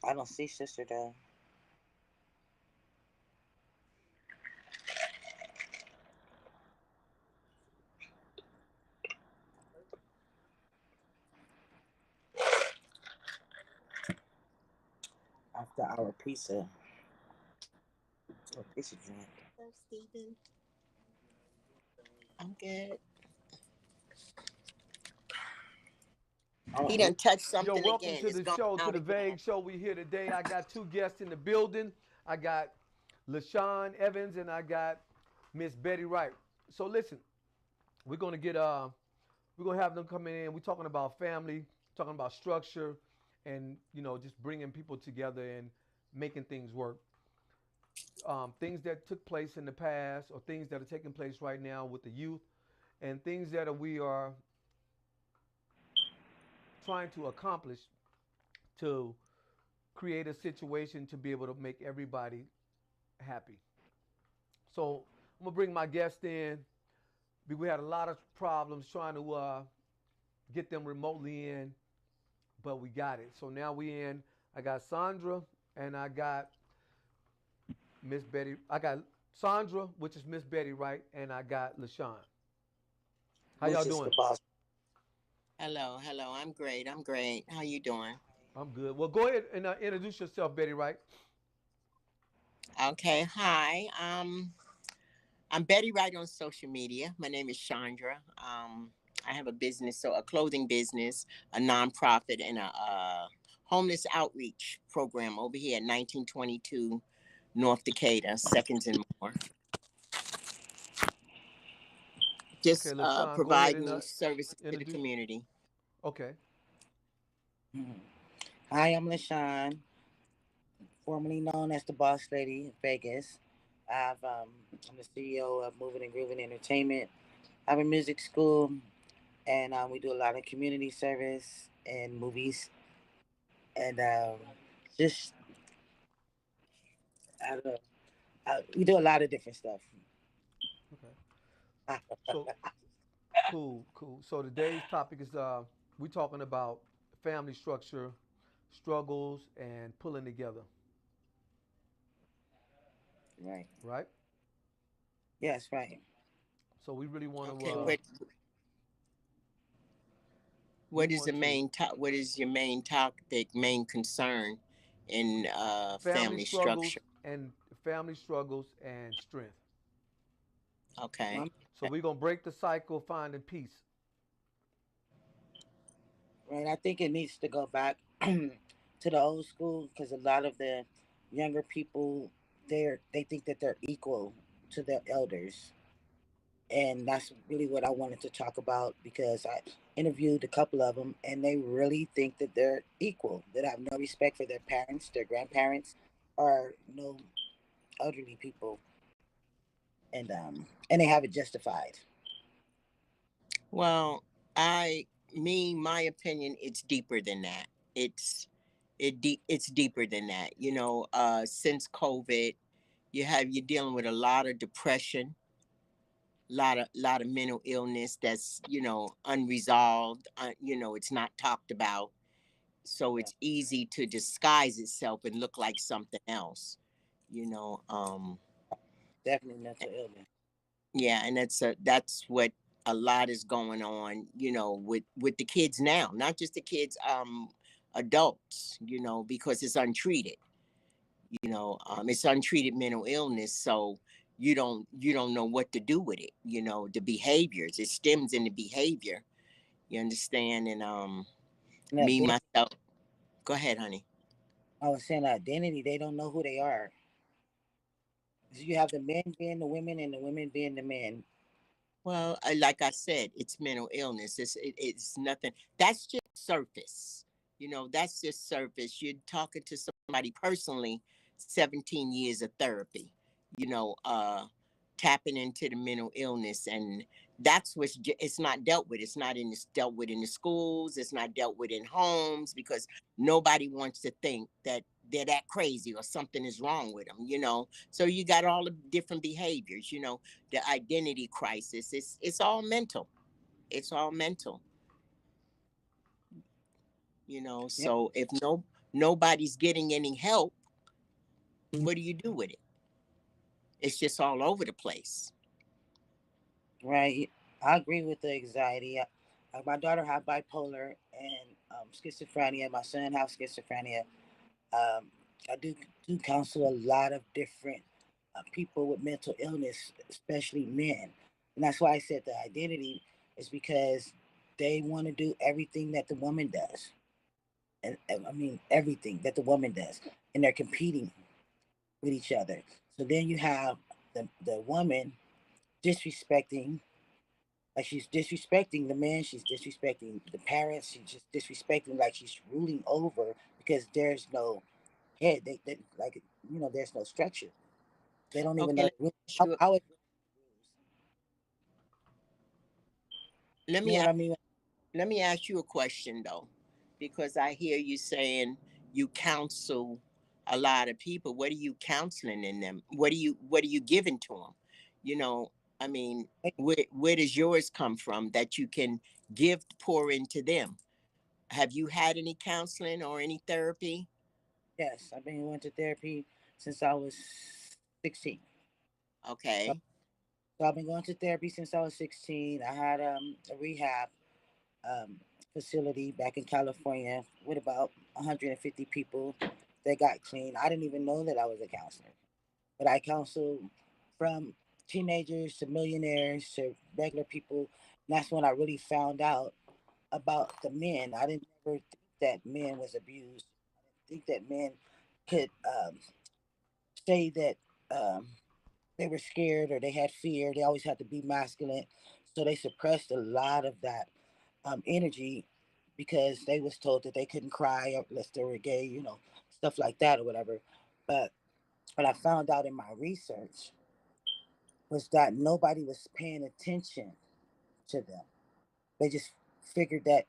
I don't see sister though. After our pizza. Oh, pizza joint. So, Stephen, I'm good. He Oh, done touched Yo, something welcome again. to It's the gone show, to out the again. Vague Show. We here today. I got two guests in the building. I got LaShawn Evans and I got Miss Betty Wright. So listen, we're gonna get we're gonna have them coming in. We're talking about family, talking about structure, and just bringing people together and making things work. Things that took place in the past or things that are taking place right now with the youth, and things that we are trying to accomplish to create a situation to be able to make everybody happy. So I'm gonna bring my guest in. We had a lot of problems trying to get them remotely in, but we got it. So now we in. I got Sandra and I got Miss Betty. I got Sandra, which is Miss Betty, right? And I got LaShawn. How y'all which is the doing? boss. Hello, hello. I'm great. I'm great. How you doing? I'm good. Well, go ahead and introduce yourself, Betty, right? Okay. Hi. I'm Betty Wright on social media. My name is Chandra. I have a business, so a clothing business, a nonprofit, and a homeless outreach program over here at 1922 North Decatur, Seconds and More. Okay, Just LaShawn, go ahead and providing services to the introduce. community. Okay. Mhm. Hi, I'm LaShawn, formerly known as the Boss Lady of Vegas. I'm the CEO of Moving and Grooving Entertainment. I have a music school, and we do a lot of community service and movies, and just I don't know, we do a lot of different stuff. Okay. So cool, cool. So today's topic is we talking about family structure, struggles, and pulling together, Right. right? Yes. Right. So we really want to Okay. we What is the want to what is your main topic, main concern in family family struggles structure? and family struggles and strength. Okay. Well, So we're gonna break the cycle, finding peace. right. I think it needs to go back to the old school because a lot of the younger people they think that they're equal to their elders, and that's really what I wanted to talk about because I interviewed a couple of them, and they really think that they're equal. That have no respect for their parents, their grandparents, or no elderly people, and they have it justified. Well, my opinion, it's deeper than that. It's deeper than that. Since COVID, you're dealing with a lot of depression, lot of mental illness that's unresolved. It's not talked about, so Yeah, it's easy to disguise itself and look like something else. You know, definitely mental illness. yeah, and that's what a lot is going on. With the kids now, not just the kids, adults. Because it's untreated. It's untreated mental illness, so you don't know what to do with it. The behaviors, it stems in the behavior. You understand? And And me identity, myself. Go ahead, honey. I was saying identity. They don't know who they are. So you have the men being the women, and the women being the men. Well, like I said, it's mental illness. It's nothing. That's just surface. That's just surface. You're talking to somebody personally. 17 years of therapy. You know, uh, Tapping into the mental illness, and that's it's not dealt with. It's not dealt with in the schools. It's not dealt with in homes because nobody wants to think that they're that crazy or something is wrong with them. So you got all the different behaviors. The identity crisis. It's all mental. It's all mental. Yeah, So if nobody's getting any help, what do you do with it? It's just all over the place. Right. I agree with the anxiety. My daughter have bipolar and schizophrenia. My son have schizophrenia. Um, I do counsel a lot of different people with mental illness, especially men, and that's why I said the identity is because they want to do everything that the woman does, and I mean everything that the woman does, and they're competing with each other. So then you have the woman disrespecting, like she's disrespecting the man, she's disrespecting the parents, she's just disrespecting, like she's ruling over because there's no head. They like, there's no structure. They don't even Okay, know ask how, you, how it. let You know me what ask, I mean? let me ask you a question though, because I hear you saying you counsel a lot of people. What are you counseling in them? What are you giving to them? You know, I mean, where does yours come from that you can give, pour into them? Have you had any counseling or any therapy? Yes, I've been going to therapy since I was 16. So, Okay. so I've been going to therapy since I was 16. I had a rehab um, facility back in California with about 150 people that got clean. I didn't even know that I was a counselor, but I counsel from teenagers to millionaires to regular people. And that's when I really found out about the men. I didn't ever think that men was abused. I didn't think that men could say that they were scared or they had fear. They always had to be masculine, so they suppressed a lot of that energy because they was told that they couldn't cry unless they were gay, stuff like that or whatever. But what I found out in my research was that nobody was paying attention to them. They just figured that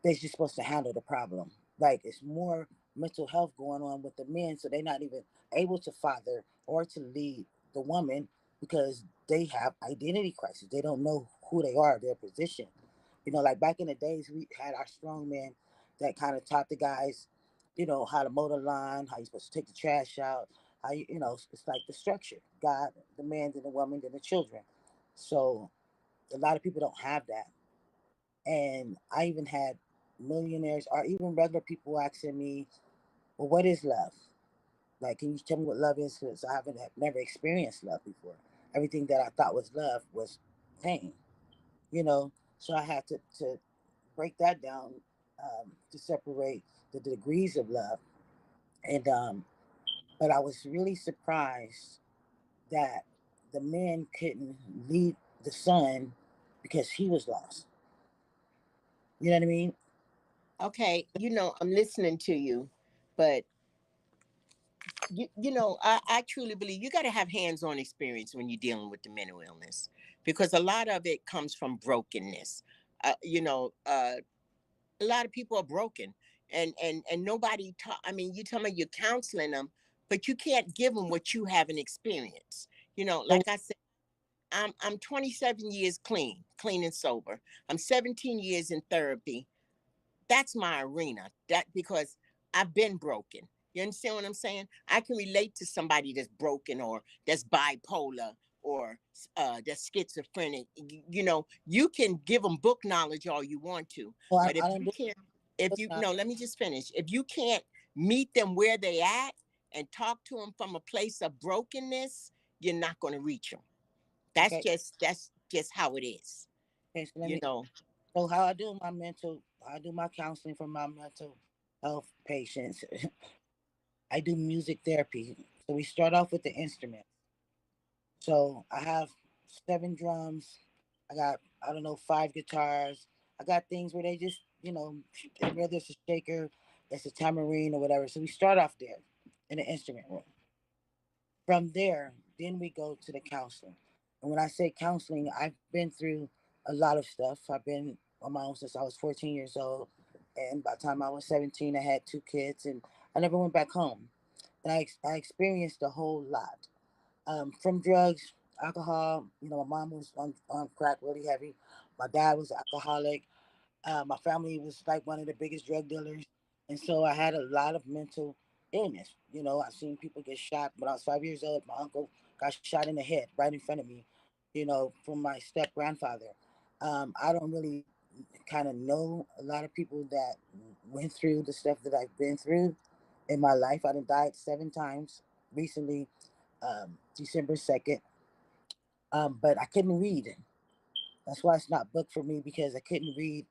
they're just supposed to handle the problem. Like it's more mental health going on with the men, so they're not even able to father or to lead the woman because they have identity crisis. They don't know who they are, their position. Like back in the days, we had our strong men that kind of taught the guys, how to mow the lawn, how you're supposed to take the trash out, how it's like the structure: God, the man, then the woman, then the children. So a lot of people don't have that, and I even had millionaires or even regular people asking me, well, what is love? Like, can you tell me what love is? Because I haven't never experienced love before. Everything that I thought was love was pain, you know? So I had to break that down to separate the degrees of love. And, but I was really surprised that the men couldn't lead the son because he was lost. You know what I mean? Okay, I'm listening to you, but I truly believe you got to have hands-on experience when you're dealing with the mental illness, because a lot of it comes from brokenness. A lot of people are broken, and nobody talk. I mean, you tell me you're counseling them, but you can't give them what you haven't experienced. So, Like I said, I'm 27 years clean and sober. I'm 17 years in therapy. That's my arena. That because I've been broken. You understand what I'm saying? I can relate to somebody that's broken or that's bipolar or that's schizophrenic. You can give them book knowledge all you want to, well, but I if don't you do can't, if you it. no, let me just finish. If you can't meet them where they at and talk to them from a place of brokenness, you're not going to reach them. Okay. That's just how it is. Okay. So let You me. know. So I do my counseling for my mental health patients. I do music therapy. So we start off with the instrument. So I have 7 drums. I got, I don't know, 5 guitars. I got things where they just, whether it's a shaker, it's a tambourine or whatever. So we start off there in the instrument room. From there, then we go to the counseling. And when I say counseling, I've been through a lot of stuff. I've been on my own since I was 14 years old. And by the time I was 17, I had 2 kids and I never went back home. And I experienced a whole lot, from drugs, alcohol. My mom was on crack really heavy. My dad was an alcoholic. My family was like one of the biggest drug dealers. And so I had a lot of mental illness. I've seen people get shot. When I was 5 years old, my uncle got shot in the head right in front of me, from my step grandfather. I don't really kind of know a lot of people that went through the stuff that I've been through in my life. I done died 7 times recently, December 2nd. But I couldn't read. That's why it's not book for me, because I couldn't read.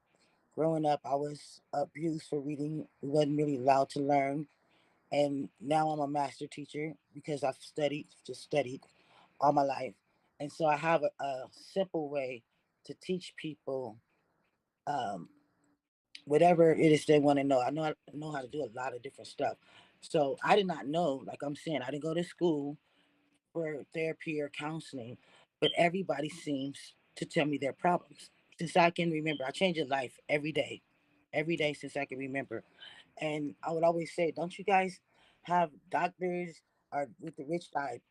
Growing up, I was abused for reading. We wasn't really allowed to learn. And now I'm a master teacher because I've studied all my life. And so I have a simple way to teach people um, whatever it is they want to know. I know how to do a lot of different stuff. So I did not know, like I'm saying, I didn't go to school for therapy or counseling, but everybody seems to tell me their problems. Since I can remember, I change a life every day since I can remember. And I would always say, don't you guys have doctors or with the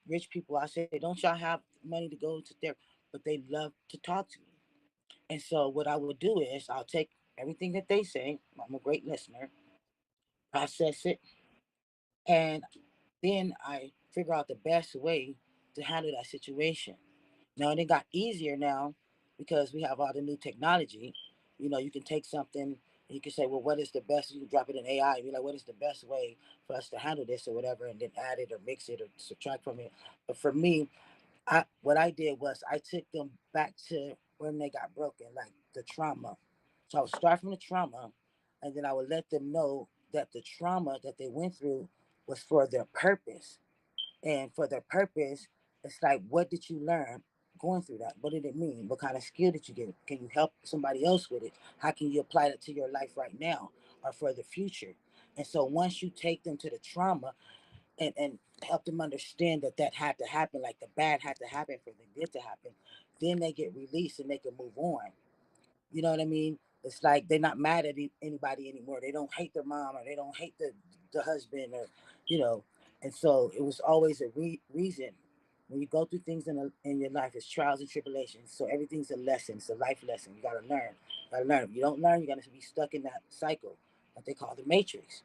rich people? I say, don't y'all have money to go to therapy? But they love to talk to me. And so what I would do is I'll take everything that they say. I'm a great listener, process it, and then I figure out the best way to handle that situation. Now it got easier now because we have all the new technology. You can take something and you can say, well, what is the best? You can drop it in AI and be like, what is the best way for us to handle this or whatever, and then add it or mix it or subtract from it. But for me, what I did was I took them back to when they got broken, like the trauma. So I would start from the trauma, and then I would let them know that the trauma that they went through was for their purpose. And for their purpose, it's like, what did you learn going through that? What did it mean? What kind of skill did you get? Can you help somebody else with it? How can you apply that to your life right now or for the future? And so once you take them to the trauma, and help them understand that that had to happen, like the bad had to happen for the good to happen, then they get released and they can move on. You know what I mean? It's like they're not mad at anybody anymore. They don't hate their mom or they don't hate the husband or, you know. And so it was always a reason. When you go through things in your life, it's trials and tribulations. So everything's a lesson. It's a life lesson. You gotta learn. You gotta learn. If you don't learn, you're gonna be stuck in that cycle that they call the matrix.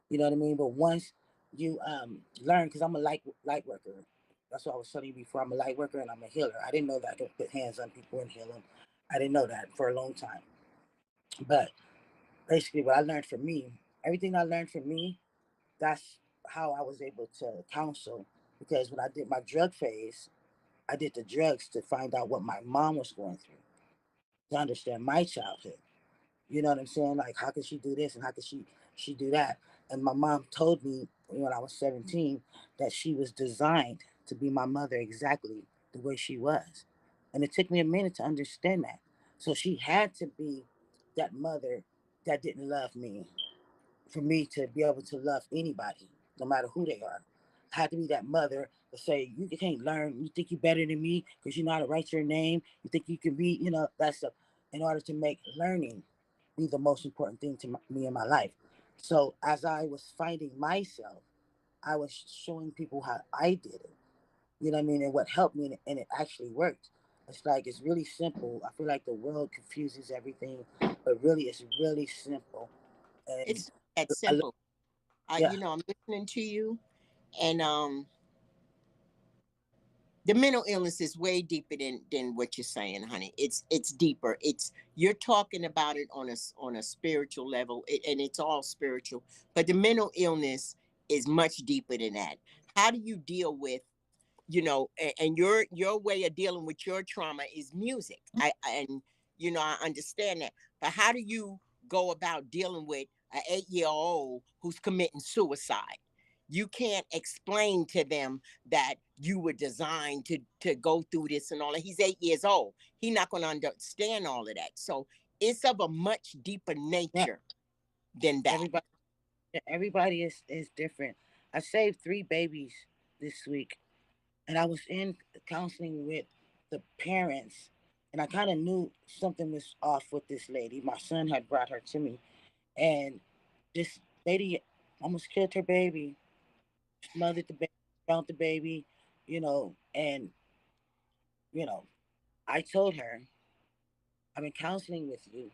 You know what I mean? But once you learn, because I'm a light worker. That's what I was telling you before. I'm a light worker and I'm a healer. I didn't know that I could put hands on people and heal them. I didn't know that for a long time. But basically, what I learned from me, everything I learned from me, that's how I was able to counsel. Because when I did my drug phase, I did the drugs to find out what my mom was going through, to understand my childhood. You know what I'm saying? Like, how could she do this and how could she do that? And my mom told me when I was 17 that she was designed to be my mother exactly the way she was. And it took me a minute to understand that. So she had to be that mother that didn't love me for me to be able to love anybody, no matter who they are. I had to be that mother to say, you can't learn. You think you're better than me because you know how to write your name. You think you can read, that stuff. In order to make learning be the most important thing to me in my life. So as I was finding myself, I was showing people how I did it. You know what I mean? And what helped me, and it actually worked. It's like, it's really simple. I feel like the world confuses everything, but really, it's really simple. And It's that I, simple. yeah, I'm listening to you, and the mental illness is way deeper than what you're saying, honey. It's deeper. It's You're talking about it on a spiritual level, and it's all spiritual. But the mental illness is much deeper than that. How do you deal with, and your way of dealing with your trauma is music. And I understand that. But how do you go about dealing with an 8-year old who's committing suicide? You can't explain to them that you were designed to go through this and all that. He's 8 years old. He's not going to understand all of that. So it's of a much deeper yeah. nature than that. Everybody, everybody is different. I saved 3 babies this week, and I was in counseling with the parents, and I kind of knew something was off with this lady. My son had brought her to me, and this lady almost killed her baby, smothered the baby, drowned the baby, and you know, I told her, I've been counseling with you,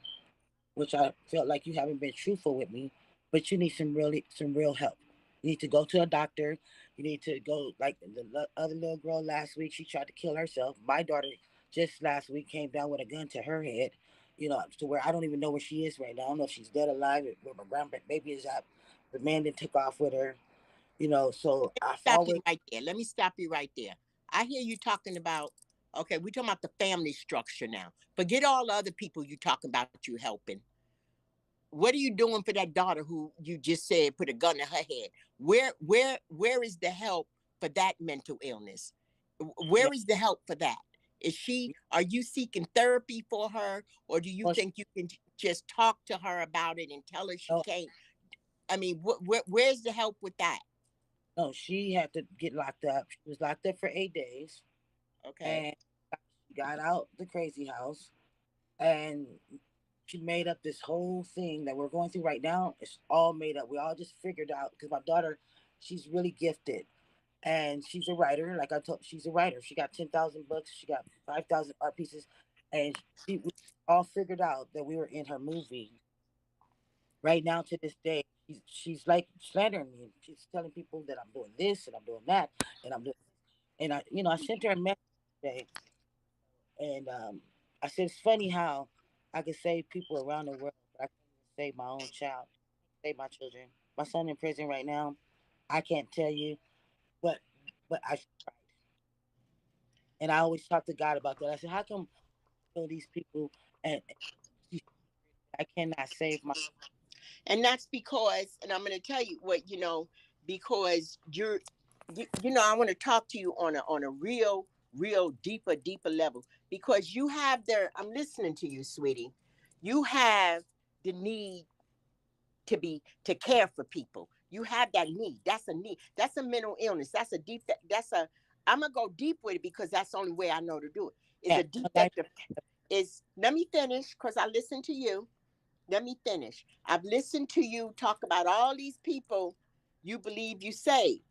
which I felt like you haven't been truthful with me. but you need some real help. You need to go to a doctor. You need to go like the other little girl last week. She tried to kill herself. My daughter just last week came down with a gun to her head. You know, to where I don't even know where she is right now. I don't know if she's dead or alive. Where my grandbaby is at. The man that took off with her. You know, so I've Stop you always right there. Let me stop you right there. I hear you talking about, okay, we're talking about the family structure now. Forget all the other people you talking about you helping. What are you doing for that daughter who you just said put a gun in her head? Where is the help for that mental illness? yeah. Where is the help for that? Is she, are you seeking therapy for her, or do you Well, think you can just talk to her about it and tell her she no, can't? I mean, where's the help with that? no, she had to get locked up. She was locked up for 8 days, Okay. and she got out the crazy house, and she made up this whole thing that we're going through right now. It's all made up. We all just figured out because my daughter, she's really gifted, and she's a writer. Like I told, she's a writer. She got 10,000 books. She got 5,000 art pieces, and we all figured out that we were in her movie. Right now, to this day, she's like slandering me. She's telling people that I'm doing this and I'm doing that and I'm doing. And I sent her a message today, and I said it's funny how I could save people around the world, but I can't even save my own child, save my children. My son in prison right now. I can't tell you, but I tried, and I always talk to God about that. I said, how come these people and I cannot save my. And that's because, and I'm going to tell you what, because I want to talk to you on a real deeper level, because you have I'm listening to you, sweetie. You have the need to care for people. You have that need. That's a need. That's a mental illness. I'm going to go deep with it because that's the only way I know to do it. It's Yeah, a defective. Let me finish because I listen to you. Let me finish. I've listened to you talk about all these people you believe you saved.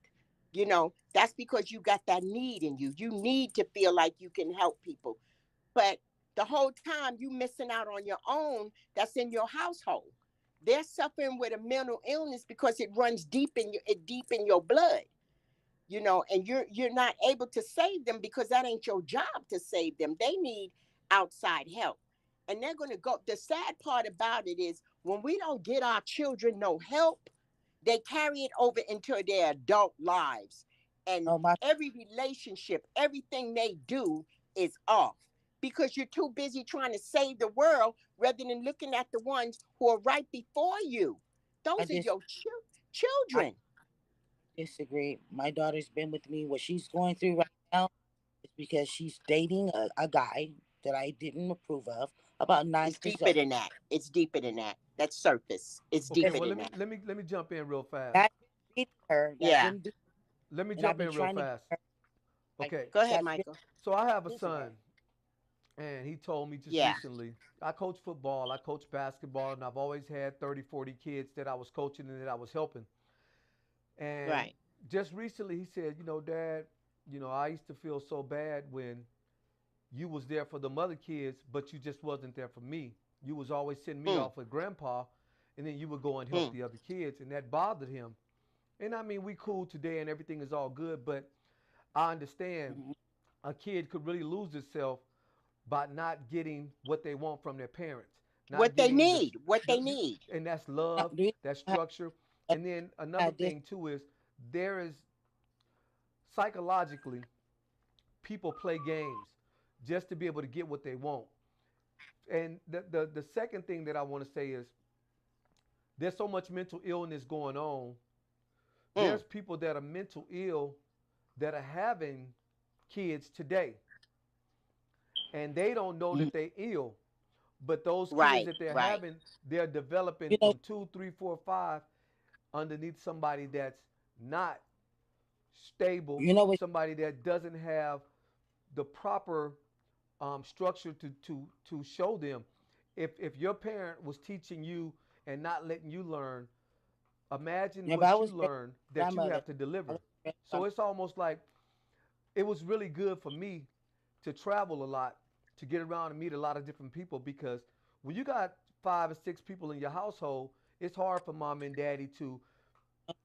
That's because you got that need in you. You need to feel like you can help people. But the whole time you missing out on your own that's in your household. They're suffering with a mental illness because it runs deep in your blood. And you're not able to save them because that ain't your job to save them. They need outside help. And they're going to go. The sad part about it is when we don't get our children no help, they carry it over into their adult lives. And no, my every relationship, everything they do is off because you're too busy trying to save the world rather than looking at the ones who are right before you. I Those are just your I children. disagree. My daughter's been with me. What she's going through right now is because she's dating a guy that I didn't approve of about nine It's months deeper ago. than that. It's deeper than that. That's surface. It's Okay, It's deeper well than let me that. let me let me jump in real fast. that been beating her, that Yeah. been doing, Let me and I've jump been in real trying to get fast. her like Okay, Go ahead, that's been Michael. so I have a abusing her. son, and he told me just Yeah. recently. I coach football, I coach basketball, and I've always had 30, 40 kids that I was coaching and that I was helping. And Right. just recently he said, Dad, I used to feel so bad when you was there for the mother kids, but you just wasn't there for me. You was always sending me Mm, off with grandpa, and then you would go and help mm. the other kids, and that bothered him. And I mean, we cool today, and everything is all good, but I understand Mhm. a kid could really lose itself by not getting what they want from their parents, not What they getting need. What they the need. and that's Now, love, do you that's know structure. how And then another I did? thing too is there is psychologically people play games just to be able to get what they want. And the second thing that I want to say is there's so much mental illness going on. Mm. There's people that are mental ill that are having kids today, and they don't know Mhm. that they ill. But those kids Right. that they're Right. having, they're developing You know, from 2, 3, 4, 5 underneath somebody that's not stable, you know what? somebody that doesn't have the proper structure to show them. If your parent was teaching you and not letting you learn, imagine Remember, I what you was raised learn by that my you grandmother. have to I deliver. was raised by So it's almost like it was really good for me to travel a lot, to get around and meet a lot of different people because when you got 5 or 6 people in your household, It's hard for mom and daddy to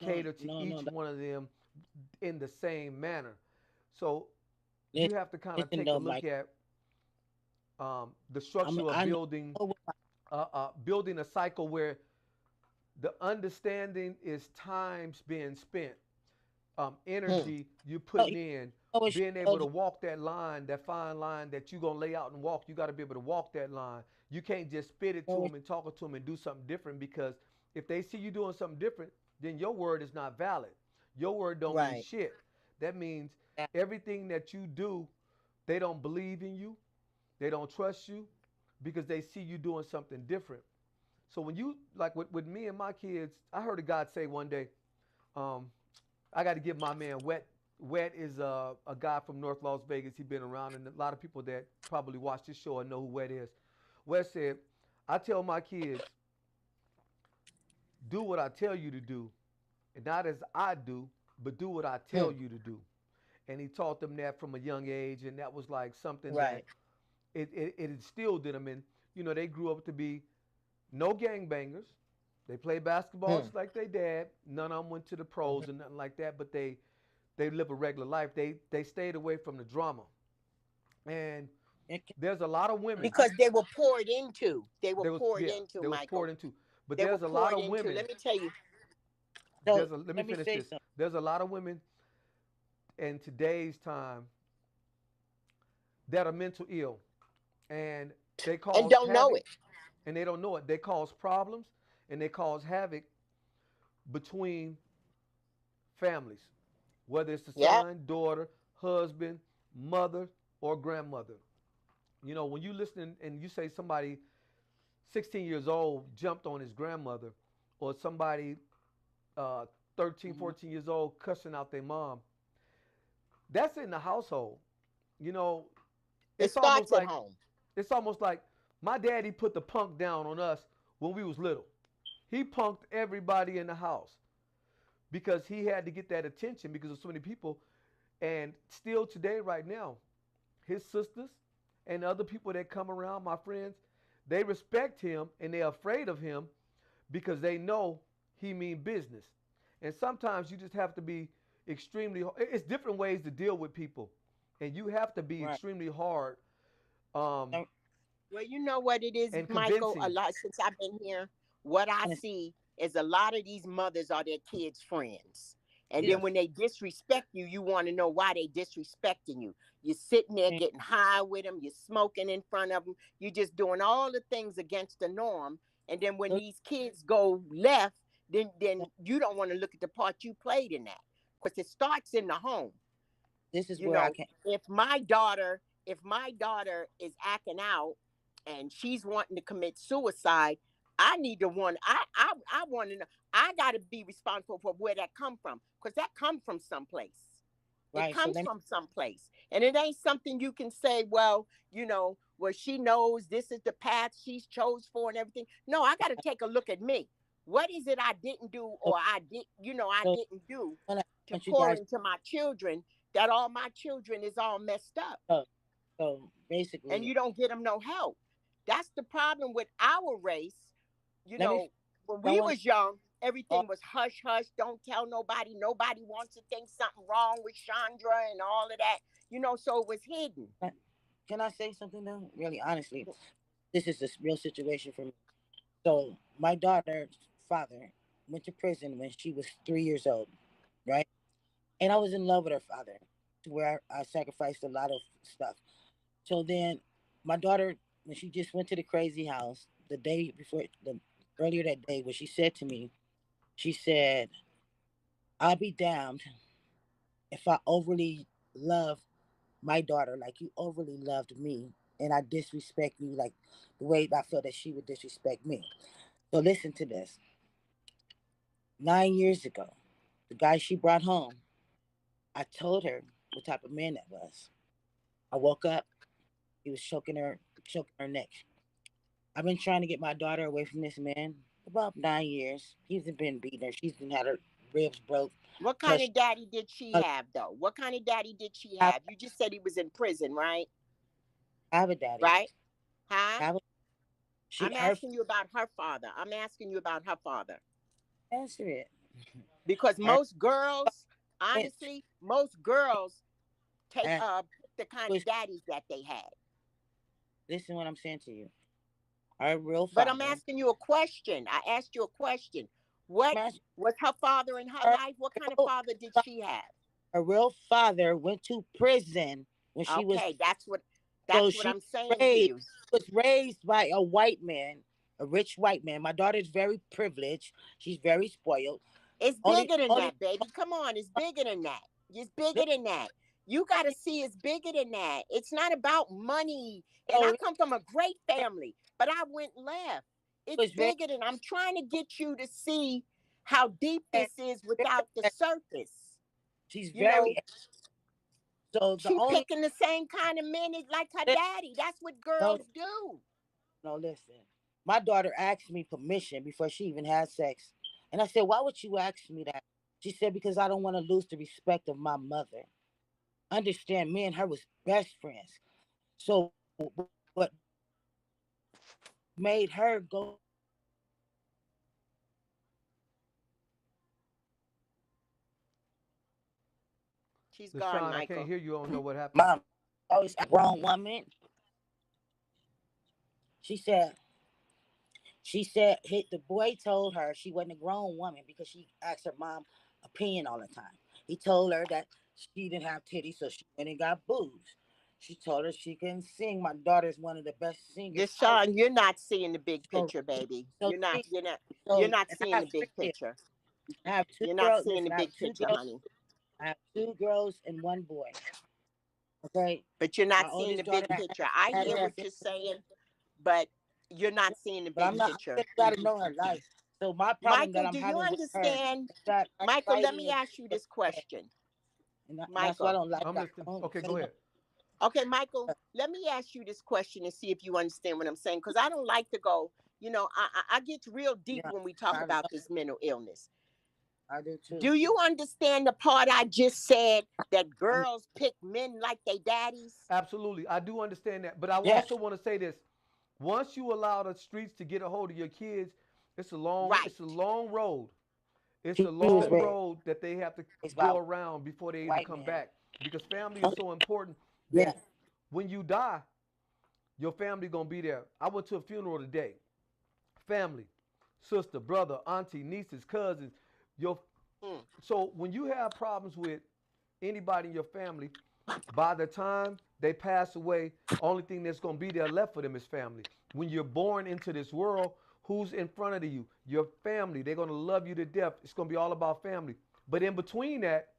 no, cater to no, no. each one of them in the same manner. So you Listen, have to kind of listen take a though, look Mike. at the structure of I building know. building a cycle where the understanding is times being spent, Hmm. energy you Oh, putting in, what she being able told to you. walk that line, that fine line that you're gonna lay out and walk. You got to be able to walk that line. You can't just spit it Know to what them and talk it to them and do something different, because if they see you doing something different, then your word is not valid. Your word don't mean Right. shit. That means that everything that you do, they don't believe in you, they don't trust you, because they see you doing something different. So when you, like with me and my kids, I heard a God say one day, um, I got to give my man Wet. Wet is a guy from North Las Vegas. He's been around, and a lot of people that probably watch this show and know who Wet is. Wet said, I tell my kids, do what I tell you to do, and not as I do, but do what I hmm, tell you to do. And he taught them that from a young age, and that was like something that Right. it instilled in them. And they grew up to be no gangbangers. They played basketball hmm, just like they dad. None of them went to the hmm. pros and nothing like that, but they live a regular life. They stayed away from the drama. And It can, there's a lot of women. I, Because they were poured into. They were There was poured yeah, into, there was poured Michael. into. But They were there's a lot poured of into. women. Let me tell you. so Let me let me finish say this. something. There's a lot of women in today's time that are mental ill, and they And cause don't know havoc, it. and they don't know it. They cause problems, and they cause havoc between families, whether it's the Yeah. son, daughter, husband, mother, or grandmother. When you listen and you say somebody 16 years old jumped on his grandmother, or somebody uh, 13, Hmm. 14 years old cussing out their mom, that's in the household. You know, It it's almost starts at like home. it's almost like my daddy put the punk down on us when we was little. He punked everybody in the house because he had to get that attention because of so many people. And still today, right now, his sisters and other people that come around, my friends, they respect him and they're afraid of him because they know he mean business. And sometimes you just have to be extremely. It's different ways to deal with people, and you have to be Right. extremely hard um, No, Well, you know what it is, and Michael? A convincing. lot since I've been here, what I honest- see is a lot of these mothers are their kids' friends. And then Yes, when they disrespect you, you want to know why they disrespecting you. You're sitting there hmm, getting high with them, you're smoking in front of them, you're just doing all the things against the norm. And then when these kids go left, then you don't want to look at the part you played in that. Because it starts in the home. this is You where I know, can. if my daughter is acting out and she's wanting to commit suicide, I need to want I want to know. I got to be responsible for where that come from, because that come from someplace. It Right. So comes let me. from someplace, and it ain't something you can say, well, well, she knows this is the path she's chose for and everything. No, I got to take a look at me. What is it I didn't do, So, or I so didn't do I to want you pour guys. into my children, that all my children is all messed up, So, so and basically, you don't get them no help. That's the problem with our race. you let me. know when I we want. was young, All, everything was hush hush, don't tell nobody wants to think something wrong with Chandra and all of that, so it was hidden. can I say something though? Really, honestly, this is a real situation for me. So my daughter's father went to prison when she was 3 years old, right? And I was in love with her father, to where I sacrificed a lot of stuff. So then, my daughter, when she just went to the crazy house the day before, the earlier that day, when she said to me, she said, "I'll be damned if I overly love my daughter like you overly loved me, and I disrespect you like the way I felt that she would disrespect me." So listen to this. 9 years ago, the guy she brought home, I told her what type of man that was. I woke up, he was choking her neck. I've been trying to get my daughter away from this man about 9 years. He's been beating her. She's been had her ribs broke. What kind Plus, of daddy did she I have, though? What kind of daddy did she have, have? You just said he was in prison, right? I have a daddy. Right? Huh? I have a, She I'm her asking you about her father. I'm asking you about her father. answer it. Because Her most girls, bitch. honestly, most girls take And the kind was of daddies that they had. listen what I'm saying to you. Her real But I'm father. asking you a question. I asked you a question. What Mas- was her father in her Her life? What kind of real, father did she have? her real father went to prison when she was Okay, so that's what she I'm saying to raised you. was raised by a white man, a rich white man. My daughter's very privileged. She's very spoiled. It's Only bigger than only that, baby. Come on, it's bigger than that. It's bigger than that. You got to see it's bigger than that. It's not about money. And I so come from a great family, but I went left. It's was very bigger than I'm trying to get you to see how deep this is without the surface. she's You know, very so the she only picking the same kind of men as like her daddy. That's what no girls do. no listen. My daughter asked me permission before she even had sex. And I said, why would you ask me that? She said, because I don't want to lose the respect of my mother. Understand, me and her was best friends. So what made her go She's gone, LaShawn, I can't Michael. hear you. I don't know what happened. mom always a grown woman? She said the boy told her she wasn't a grown woman because she asked her mom opinion all the time. He told her that she didn't have titties, so she went and got boobs. She told her she couldn't sing. My daughter's one of the best singers out. Deshaun, you're not seeing the big So picture, baby. so she You're so not and I seeing have the big three kids. picture. I have two You're not girls. seeing the Listen, I have big two picture, girls. honey. I have two girls and one boy. Okay, But you're my not seeing the oldest big daughter picture. I had hear her, what you're saying, but you're not seeing the but big I'm not. picture. I got to know her life. So my problem that Michael, I'm do you having with her understand? is that her Michael, let fighting me is ask you this question. and that's why I Michael. don't like I'm that. listening. Don't Okay, say go no. ahead. Okay, Michael, let me ask you this question and see if you understand what I'm saying. Because I don't like to go, I get real deep Yeah, when we talk I know. about this mental illness. I do too. Do you understand the part I just said that I'm girls pick men like they daddies? Absolutely. I do understand that. But I yes. also want to say this. Once you allow the streets to get a hold of your kids, Right. it's a long road. It's a She was long raised road that they have to by go a around before they're able to white come man. back. Because family is so important Yeah. that when you die, your family gonna be there. I went to a funeral today. Family, sister, brother, auntie, nieces, cousins. Your Mm. so when you have problems with anybody in your family, by the time they pass away, only thing that's gonna be there left for them is family. When you're born into this world, who's in front of you? Your family. They're gonna love you to death. It's gonna be all about family. But in between that,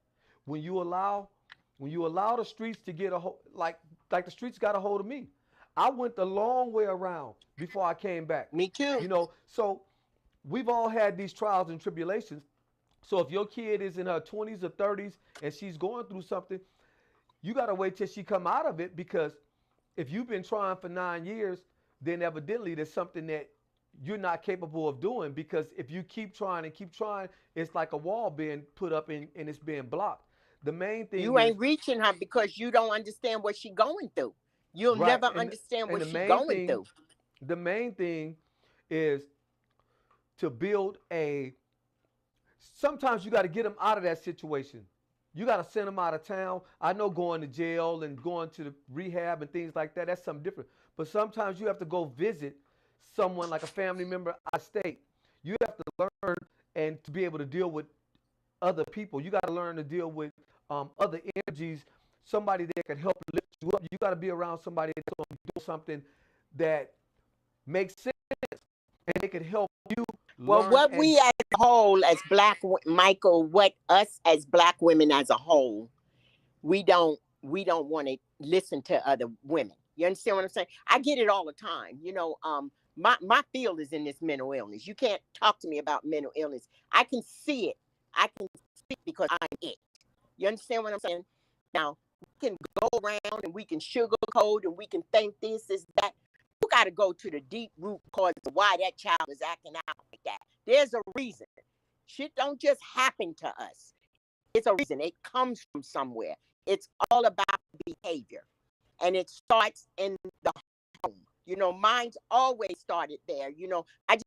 when you allow when you allow the streets to get a hold, like the streets got a hold of me, I went the long way around before I came back. Me too. So we've all had these trials and tribulations. So if your kid is in her 20s or 30s and she's going through something, you got to wait till she come out of it, because if you've been trying for 9 years, then evidently there's something that you're not capable of doing, because if you keep trying, it's like a wall being put up and it's being blocked. The main thing You is ain't reaching her because you don't understand what she going through. You'll right, never understand and what she going through. the main thing is to build a sometimes you got to get them out of that situation. You got to send them out of town. I know going to jail and going to the rehab and things like that, that's something different. But sometimes you have to go visit someone like a family member out of state. You have to learn and to be able to deal with other people. You got to learn to deal with other energies, somebody that can help lift you up. You got to be around somebody that's going to do something that makes sense, and they can help you Well, learn what and we as a whole, as Michael, what us as black women as a whole, we don't want to listen to other women. You understand what I'm saying? I get it all the time. My field is in this mental illness. You can't talk to me about mental illness. I can see it. I can speak because I'm it. You understand what I'm saying? Now, we can go around and we can sugarcoat and we can think this is that. You got to go to the deep root cause of why that child is acting out like that. There's a reason. Shit don't just happen to us. It's a reason. It comes from somewhere. It's all about behavior. And it starts in the home. You know, mine's always started there. You know, I just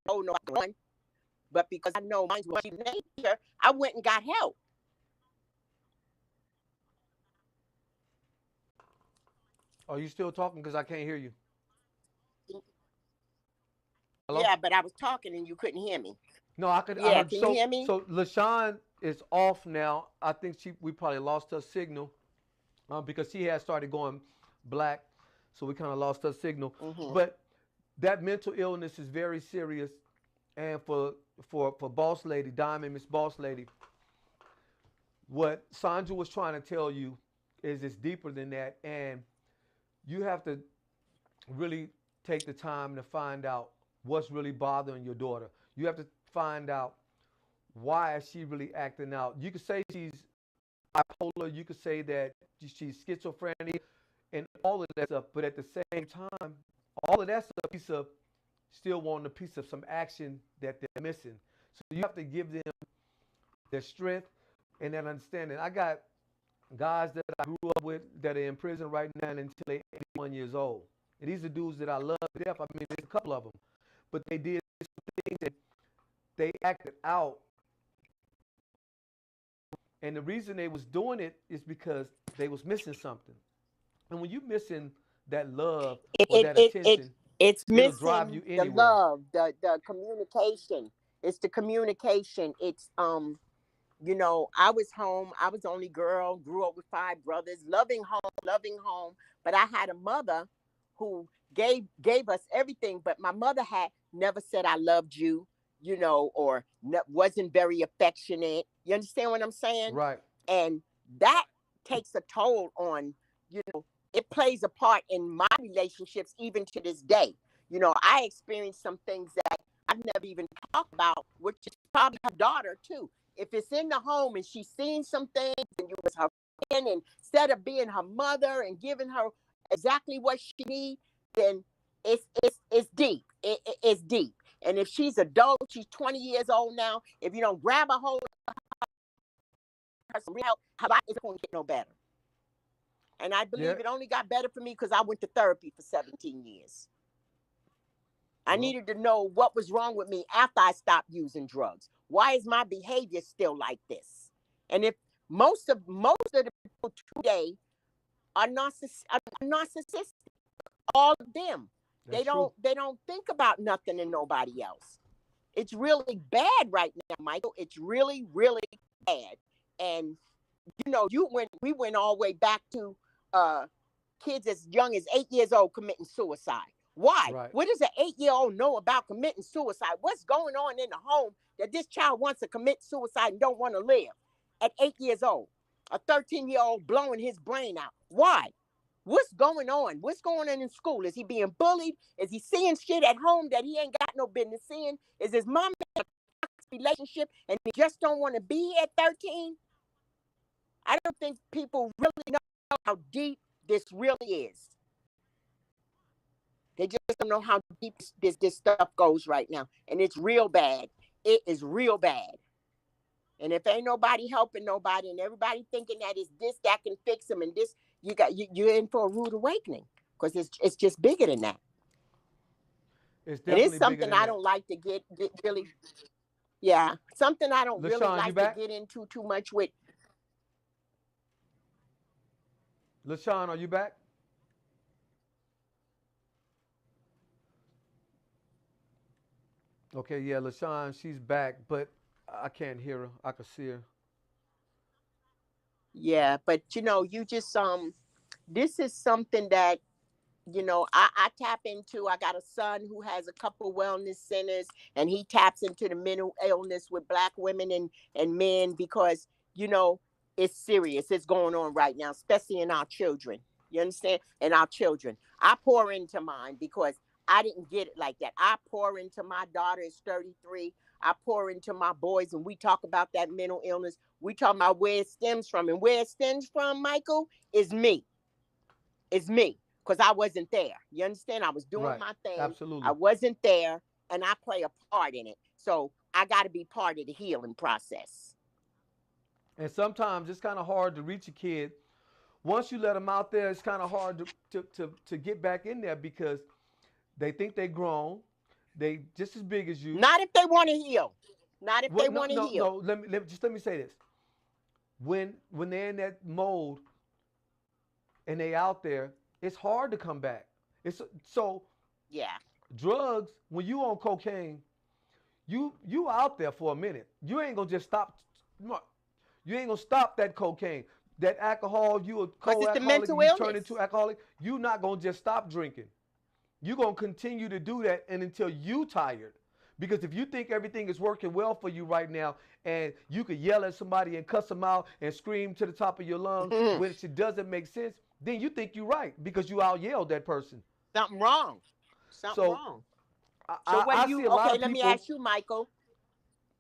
don't know one, but because I know mine's was nature, I went and got help. Are you still talking? Because I can't hear you. Hello? Yeah, but I was talking and you couldn't hear me. No, I could. I Yeah, heard. can you So hear me? so LaShawn is off now. I think we probably lost her signal because she had started going black, so we kind of lost her signal. Mm-hmm. But that mental illness is very serious, and for Boss Lady Diamond, Miss Boss Lady, what Sandra was trying to tell you is it's deeper than that, and you have to really take the time to find out what's really bothering your daughter. You have to find out why is she really acting out. You could say she's bipolar, you could say that she's schizophrenic and all of that stuff, but at the same time, all of that stuff piece of still wanting a piece of some action that they're missing. So you have to give them their strength and that understanding. I got guys that I grew up with that are in prison right now until they're 81 years old. And these are dudes that I love to death. I mean, there's a couple of them. But they did things that they acted out. And the reason they was doing it is because they was missing something. And when you missing that love It, or it, that it, it, attention, it's it'll drive you missing the anywhere. love, the communication. It's the communication. It's you know, I was home. I was the only girl, grew up with 5 brothers, loving home. But I had a mother who gave us everything. But my mother had never said I loved you, you know, or wasn't very affectionate. You understand what I'm saying? Right. And that takes a toll on, you know, it plays a part in my relationships even to this day. You know, I experienced some things that I've never even talked about, which is probably her daughter too. If it's in the home and she's seen some things and you was her friend, and instead of being her mother and giving her exactly what she needs, then it's deep. It's deep. And if she's adult, she's 20 years old now. If you don't grab a hold of her, some real help, her life isn't going to get no better. And I believe Yeah. it only got better for me because I went to therapy for 17 years. I Well, needed to know what was wrong with me after I stopped using drugs. Why is my behavior still like this? And if most of the people today are narcissistic, all of them. that's true. They don't think about nothing and nobody else. It's really bad right now, Michael. It's really, really bad. And you know, we went all the way back to kids as young as 8 years old committing suicide. Why? Right. What does an 8-year-old know about committing suicide? What's going on in the home that this child wants to commit suicide and don't want to live at 8 years old? A 13-year-old blowing his brain out. Why? What's going on? What's going on in school? Is he being bullied? Is he seeing shit at home that he ain't got no business seeing? Is his mom in a relationship and he just don't want to be at 13? I don't think people really know how deep this really is. They just don't know how deep this stuff goes right now. And it's real bad. It is real bad. And if ain't nobody helping nobody and everybody thinking that it's this that can fix them and this, you're in for a rude awakening because it's just bigger than that. It's And it's definitely bigger something than I that. don't like to get really, yeah, something I don't really LaShawn, you like to back? get into too much with. LaShawn, are you back? Okay, yeah, LaShawn, she's back, but I can't hear her. I can see her. Yeah, but you know, you just this is something that you know I tap into. I got a son who has a couple wellness centers and he taps into the mental illness with black women and men because you know it's serious. It's going on right now, especially in our children. You understand? And our children. I pour into mine because I didn't get it like that. I pour into my daughter is 33. I pour into my boys and we talk about that mental illness. We talk about where it stems from. And where it stems from, Michael, is me. It's me. Because I wasn't there. You understand? I was doing Right. my thing. I Absolutely. wasn't there. And I play a part in it. So I got to be part of the healing process. And sometimes it's kind of hard to reach a kid once you let them out there, it's kind of hard to get back in there because they think they grown, they just as big as you. Not if they want to heal. Not if they What? No, want to no, heal. no. Let me say this. When they're in that mode and they out there, it's hard to come back. It's so Yeah. drugs. When you on cocaine, you out there for a minute. You ain't gonna just stop. You ain't gonna stop that cocaine, that alcohol. You a Because it's the co-alcoholic. mental You turn illness. into alcoholic. You not gonna just stop drinking. You gonna continue to do that and until you tired. Because if you think everything is working well for you right now, and you could yell at somebody and cuss them out and scream to the top of your lungs, which it doesn't make sense, then you think you're right because you out yelled that person. Something wrong. Something So wrong. I, So I, what do I you, see a lot okay, of let me people. ask you, Michael.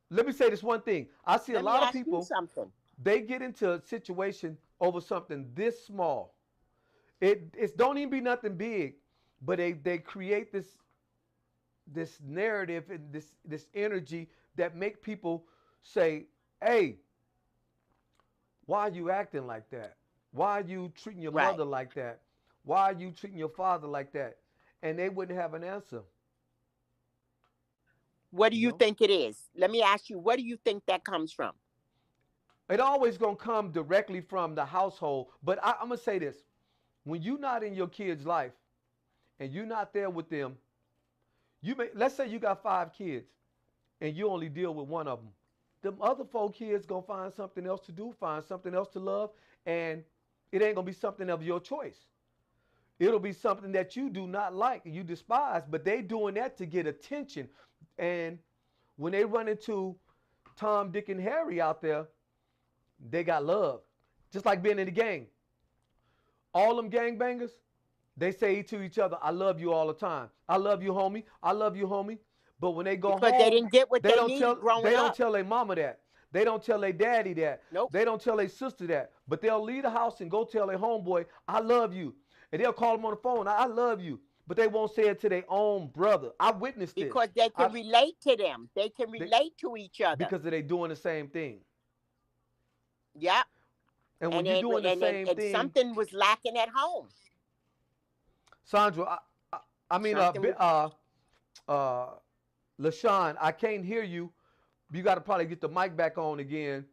Let me say this one thing. I see a Let me lot of ask you people. something. They get into a situation over something this small. It don't even be nothing big, but they create this narrative and this energy that make people say, "Hey, why are you acting like that? Why are you treating your Right. mother like that? Why are you treating your father like that?" And they wouldn't have an answer, What do you you know. think it is? Let me ask you, what do you think that comes from? It always gonna come directly from the household. But I'm gonna say this: when you're not in your kid's life and you're not there with them, let's say you got 5 kids and you only deal with one of them. Them other 4 kids gonna find something else to do, find something else to love, and it ain't gonna be something of your choice. It'll be something that you do not like and you despise, but they doing that to get attention. And when they run into Tom, Dick, and Harry out there, they got love. Just like being in the gang. All them gangbangers, they say to each other, "I love you" all the time. "I love you, homie. I love you, homie." But when they go Because they home, didn't get what they they don't needed tell growing they don't up. tell their mama that. They don't tell their daddy that. Nope. They don't tell their sister that. But they'll leave the house and go tell their homeboy, "I love you." And they'll call him on the phone, "I love you." But they won't say it to their own brother. I witnessed this. Because they can I relate to them. They can they, relate to each other. because they doing the same thing. Yep. And when And you're it, doing the same and thing, something was lacking at home. Sandra, I, I mean, Something was, uh, LaShawn, I can't hear you. You got to probably get the mic back on again.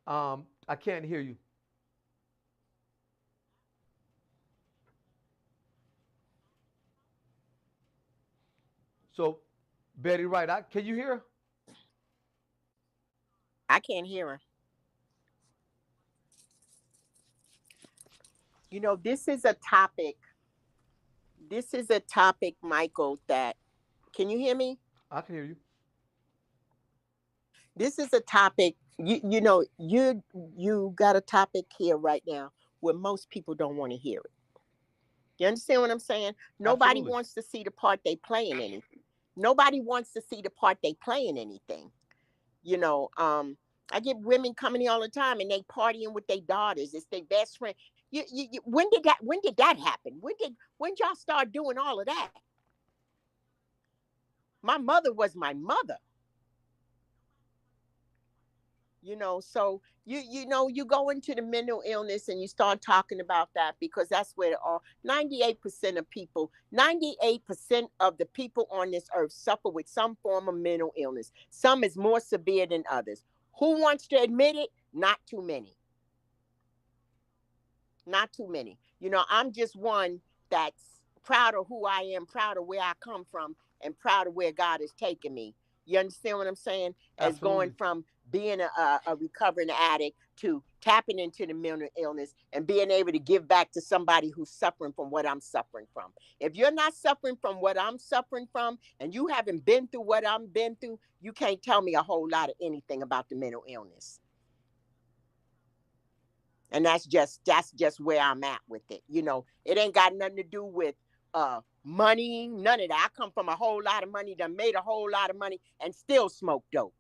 I can't hear you. So, Betty Wright, can you hear? I can't hear her. You know, this is a topic. This is a topic, Michael, that, can you hear me? I can hear you. This is a topic, you know, you got a topic here right now where most people don't want to hear it. You understand what I'm saying? Nobody Absolutely. wants to see the part they play in anything. Nobody wants to see the part they play in anything. You know, I get women coming here all the time and they partying with their daughters. It's their best friend. When did that happen? When y'all start doing all of that? My mother was my mother. You know, so you know, you go into the mental illness and you start talking about that because that's where all 98% of people, 98% of the people on this earth suffer with some form of mental illness. Some is more severe than others. Who wants to admit it? Not too many. Not too many. You know, I'm just one that's proud of who I am, proud of where I come from, and proud of where God has taken me. You understand what I'm saying? As going Absolutely. from being a recovering addict to tapping into the mental illness and being able to give back to somebody who's suffering from what I'm suffering from. If you're not suffering from what I'm suffering from and you haven't been through what I've been through, you can't tell me a whole lot of anything about the mental illness. And that's just where I'm at with it. You know, it ain't got nothing to do with money, none of that. I come from a whole lot of money, done made a whole lot of money and still smoke dope.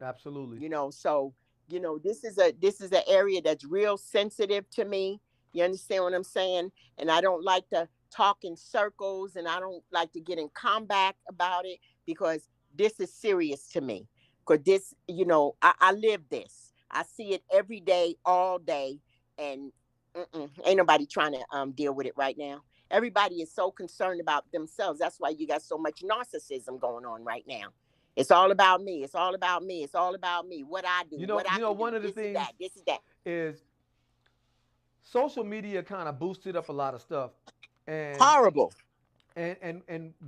Absolutely. You know, so you know, this is an area that's real sensitive to me. You understand what I'm saying? And I don't like to talk in circles and I don't like to get in combat about it because this is serious to me. Because this, you know, I live this. I see it every day, all day, and ain't nobody trying to deal with it right now. Everybody is so concerned about themselves. That's why you got so much narcissism going on right now. It's all about me. It's all about me. It's all about me. What I do, what I can do. One of the This is things that. This is that. is social media kind of boosted up a lot of stuff, and Horrible.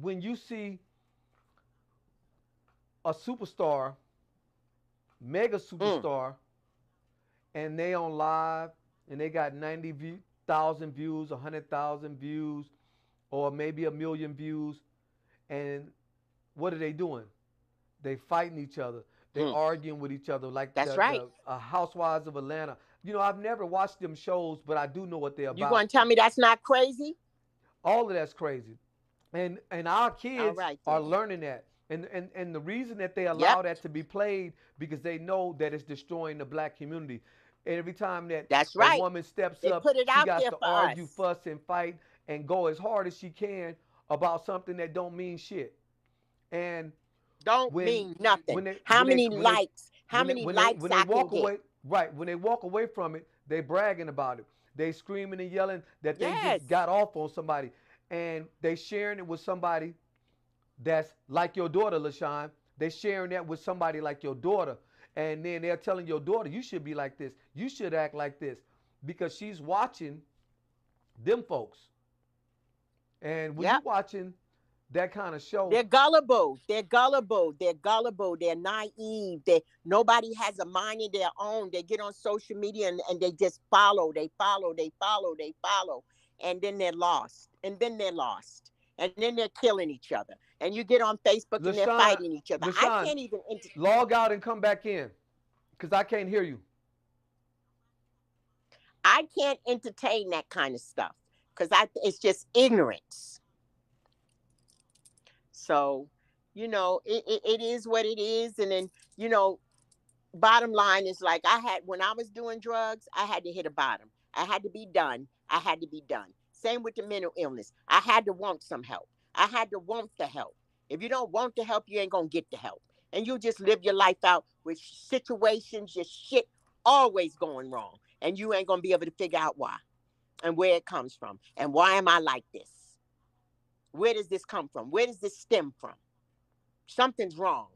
when you see a superstar, mega Mm, superstar, and they on live and they got 90,000 views, 100,000 views, or maybe a million views, and what are they doing? They fighting each other. They mm. arguing with each other like That's right. the Housewives of Atlanta. I've never watched them shows, but I do know what they're You about. going to tell me that's not crazy? All of that's crazy, and our All kids right are then. learning that. And the reason that they Yep. allow that to be played because they know that it's destroying the black community. And every time that That's a right. woman steps They up, put it she out got there to for argue, us. fuss, and fight, and go as hard as she can about something that don't mean shit. And Don't when mean nothing. when they How when they many when they likes? How when they many when they likes when they I can walk get? away, right, when they walk away from it, they bragging about it. They screaming and yelling that they just Yes. got off on somebody, and they sharing it with somebody that's like your daughter, LaShawn. They sharing that with somebody like your daughter, and then they're telling your daughter, you should be like this, you should act like this, because she's watching them folks. And when you Yep. watching that kind of show, They're gullible. They're gullible. They're gullible. They're naive. Nobody has a mind of their own. They get on social media and they just follow. They follow. They follow. They follow. And then they're lost. And then they're lost. And then they're killing each other. And you get on Facebook and they're LaShawn, fighting each other. I LaShawn, can't even log out and come back in, because I can't hear you. entertain that kind of stuff because it's just ignorance. So, it is what it is. And then, you know, bottom line is like when I was doing drugs, I had to hit a bottom. I had to be done. I had to be done. Same with the mental illness. I had to want some help. I had to want the help. If you don't want the help, you ain't gonna get the help. And you just live your life out with situations, just shit always going wrong. And you ain't gonna be able to figure out why and where it comes from. And why am I like this? Where does this come from? Where does this stem from? Something's wrong.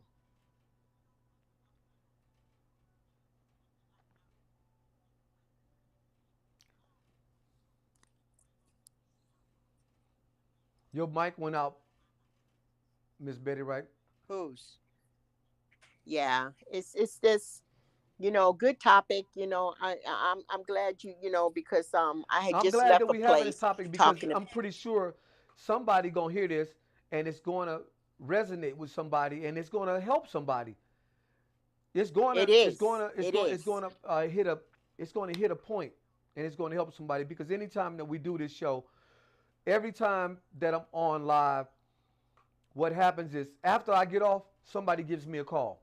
Your mic went out, Miss Betty Wright. Who's? Yeah, it's this, good topic. I'm glad because I had I'm just glad left that a we having this place topic because talking. I'm pretty sure somebody gonna hear this and it's gonna resonate with somebody and it's gonna help somebody. It's gonna It it's is. gonna it's It going it's is. gonna hit a point, and it's gonna help somebody because anytime that we do this show, every time that I'm on live, what happens is after I get off, somebody gives me a call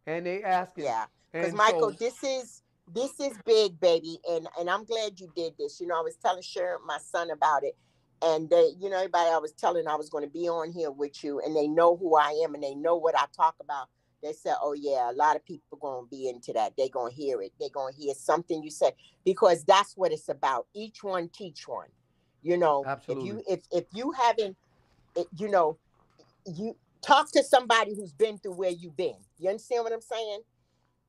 and they asking, Yeah, because and Michael, so this is big, baby, and I'm glad you did this. I was telling Sharon, my son, about it, and everybody I was telling I was going to be on here with you, and they know who I am and they know what I talk about. They said, "Oh yeah, a lot of people going to be into that. They're going to hear it. They're going to hear something you said because that's what it's about. Each one teach one. If absolutely. you haven't, it, you talk to somebody who's been through where you've been. You understand what I'm saying?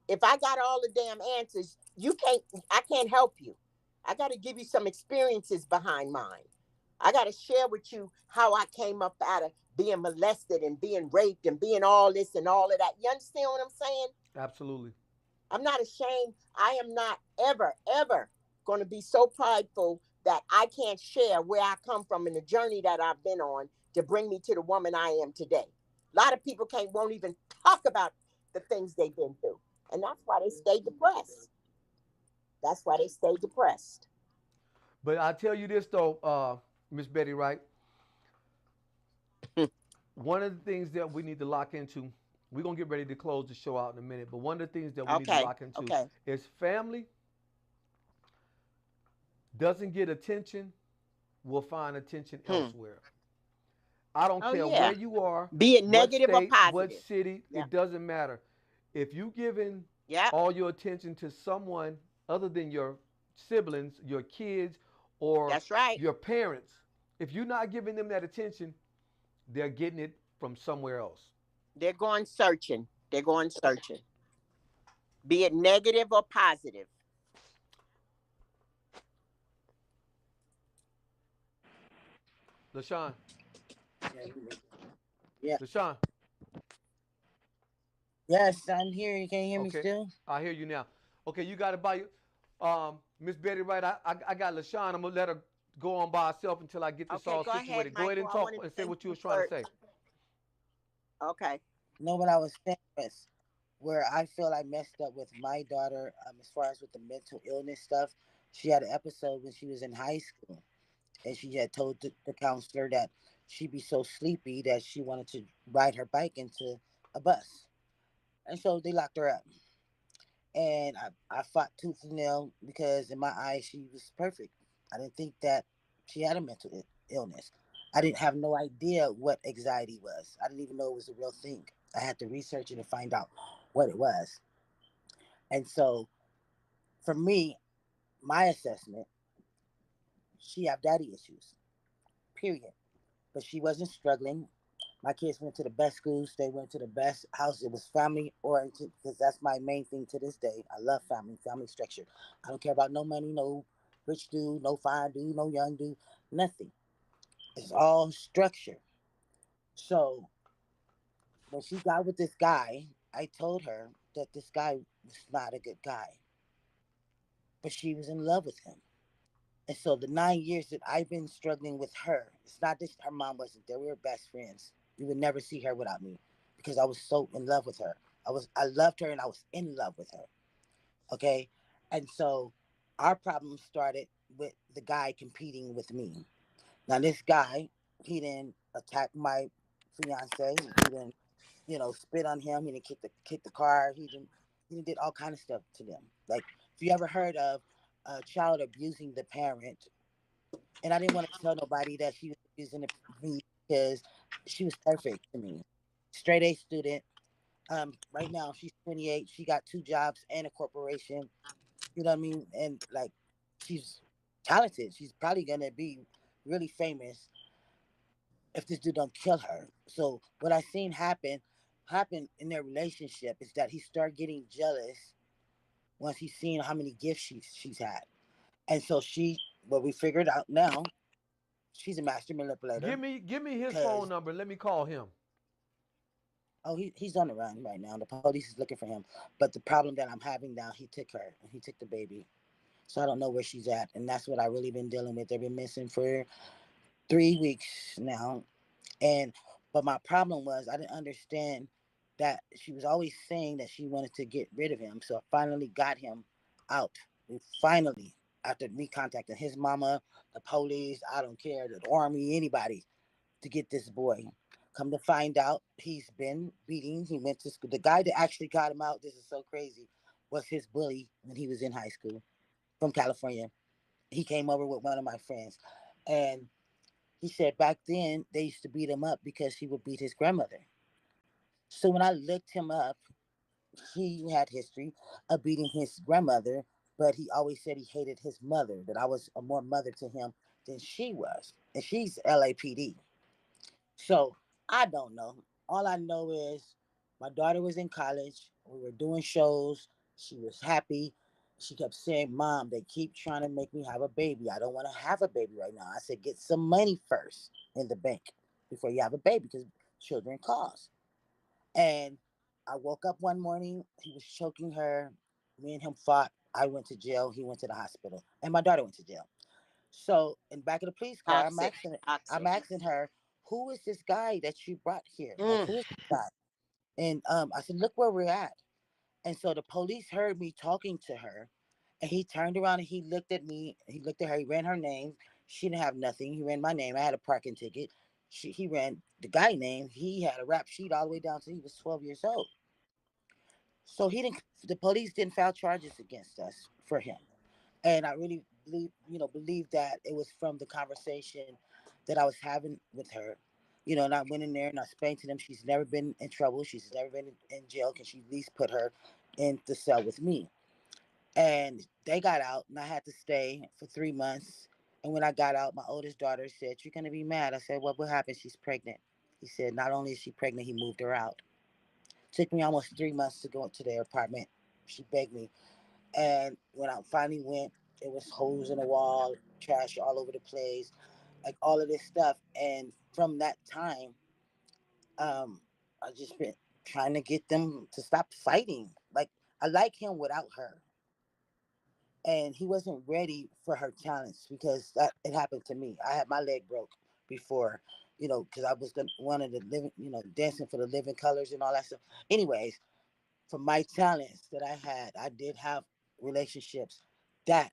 If I got all the damn answers, I can't help you. I got to give you some experiences behind mine. I got to share with you how I came up out of being molested and being raped and being all this and all of that. You understand what I'm saying? Absolutely. I'm not ashamed. I am not ever, ever going to be so prideful that I can't share where I come from and the journey that I've been on to bring me to the woman I am today. A lot of people won't even talk about the things they've been through. And that's why they stay depressed. That's why they stay depressed. But I tell you this though, Miss Betty Wright, one of the things that we need to lock into, we're gonna get ready to close the show out in a minute, but one of the things that we need to Okay. lock into Okay. is family doesn't get attention, will find attention Hmm. elsewhere. I don't Oh, care where yeah. you are, Be it what negative or state, what positive. city, Yeah. it doesn't matter. If you giving Yep. all your attention to someone other than your siblings, your kids, or That's right. your parents, if you're not giving them that attention, they're getting it from somewhere else. They're going searching. They're going searching. Be it negative or positive. LaShawn, Yeah. Yeah. LaShawn, Yes, I'm here. You can't hear me okay, still? I hear you now. Okay, you got it by you. Miss Betty, right? I got LaShawn. I'm gonna let her go on by herself until I get this Okay, all go ahead, situated. Go ahead Michael. and I talk wanted to and say say what you some was trying to say. words. Okay. No, what I was saying was where I feel I messed up with my daughter, as far as with the mental illness stuff. She had an episode when she was in high school, and she had told the counselor that she'd be so sleepy that she wanted to ride her bike into a bus, and so they locked her up. And I fought tooth and nail because in my eyes she was perfect. I didn't think that she had a mental illness. I didn't have no idea what anxiety was. I didn't even know it was a real thing. I had to research it and find out what it was. And so for me, my assessment, she have daddy issues. Period. But she wasn't struggling. My kids went to the best schools. They went to the best house. It was family oriented because that's my main thing to this day. I love family, family structure. I don't care about no money, no rich dude, no fine dude, no young dude, nothing. It's all structure. So when she got with this guy, I told her that this guy was not a good guy, but she was in love with him. And so the 9 years that I've been struggling with her, it's not that her mom wasn't there. We were best friends. You would never see her without me because I was so in love with her. I loved her and I was in love with her. Okay. And so our problem started with the guy competing with me. Now this guy, he didn't attack my fiance. He didn't, spit on him. He didn't kick the car. He did all kind of stuff to them. Like if you ever heard of a child abusing the parent, and I didn't want to tell nobody that she was abusing me because she was perfect to me. Straight A student. Right now she's 28. She got two jobs and a corporation. You know what I mean? And like, she's talented. She's probably gonna be really famous if this dude don't kill her. So what I seen happen in their relationship is that he started getting jealous once he's seen how many gifts she's had, and so what we figured out now, she's a master manipulator Give me his phone because number. Let me call him. he's on the run right now. The police is looking for him. But the problem that I'm having now, he took her and he took the baby. So I don't know where she's at. And that's what I really been dealing with. They've been missing for 3 weeks now. And but my problem was I didn't understand that she was always saying that she wanted to get rid of him. So I finally got him out. We finally, after me contacting his mama, the police, I don't care, the army, anybody, to get this boy. Come to find out, he's been beating. He went to school. The guy that actually got him out, this is so crazy, was his bully when he was in high school from California. He came over with one of my friends. And he said back then they used to beat him up because he would beat his grandmother. So when I looked him up, he had history of beating his grandmother, but he always said he hated his mother, that I was a more mother to him than she was. And she's LAPD. So I don't know. All I know is my daughter was in college. We were doing shows. She was happy. She kept saying, "Mom, they keep trying to make me have a baby. I don't want to have a baby right now." I said, "Get some money first in the bank before you have a baby because children cost." And I woke up one morning. He was choking her. Me and him fought. I went to jail. He went to the hospital, and my daughter went to jail. So in the back of the police car, I'm Toxic. asking, I'm Toxic. asking her, "Who is this guy that you brought here? Like, Mm. who is this guy?" And I said, "Look where we're at." And so the police heard me talking to her, and he turned around and he looked at me. He looked at her. He ran her name. She didn't have nothing. He ran my name. I had a parking ticket. He ran the guy name. He had a rap sheet all the way down to he was 12 years old. So he didn't. The police didn't file charges against us for him. And I really believe that it was from the conversation that I was having with her. And I went in there and I explained to them she's never been in trouble. She's never been in jail. Can she at least put her in the cell with me. And they got out, and I had to stay for 3 months. And when I got out, my oldest daughter said, "You're gonna be mad." I said, "Well, what happened? She's pregnant." He said, "Not only is she pregnant, he moved her out." Took me almost 3 months to go into their apartment. She begged me, and when I finally went, it was holes in the wall, trash all over the place, like all of this stuff. And from that time, um, I just been trying to get them to stop fighting. Like, I like him without her, and he wasn't ready for her talents because that it happened to me. I had my leg broke before, because I was gonna wanted to live, dancing for the living colors and all that stuff. Anyways, for my talents that I had, I did have relationships that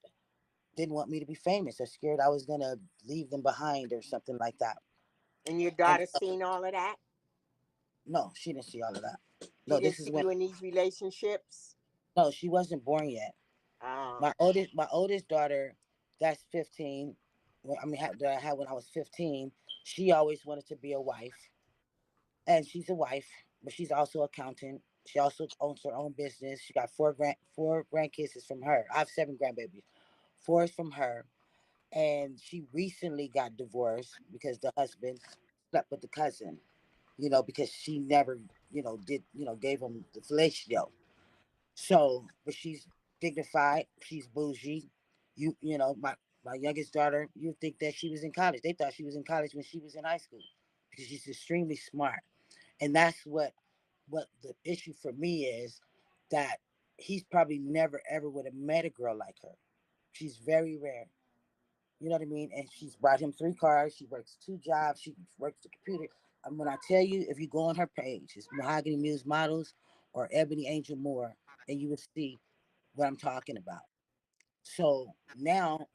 didn't want me to be famous or scared I was gonna leave them behind or something like that. And your And daughter seen all of that? no, she didn't see all of that. She No, didn't this is see when you in these relationships? no, she wasn't born yet. Uh, My oldest daughter, that's 15. That I had when I was 15. She always wanted to be a wife, and she's a wife, but she's also an accountant. She also owns her own business. She got four grandkids is from her. I have seven grandbabies. Four is from her, and she recently got divorced because the husband slept with the cousin. Because she never, gave him the fellatio. So, but she's dignified. She's bougie. My youngest daughter, you think that she was in college. They thought she was in college when she was in high school because she's extremely smart. And that's what the issue for me is, that he's probably never ever would have met a girl like her. She's very rare. You know what I mean? And she's brought him 3 cars. She works 2 jobs. She works the computer. And when I tell you, if you go on her page, it's Mahogany Muse Models or Ebony Angel Moore, and you will see what I'm talking about. So now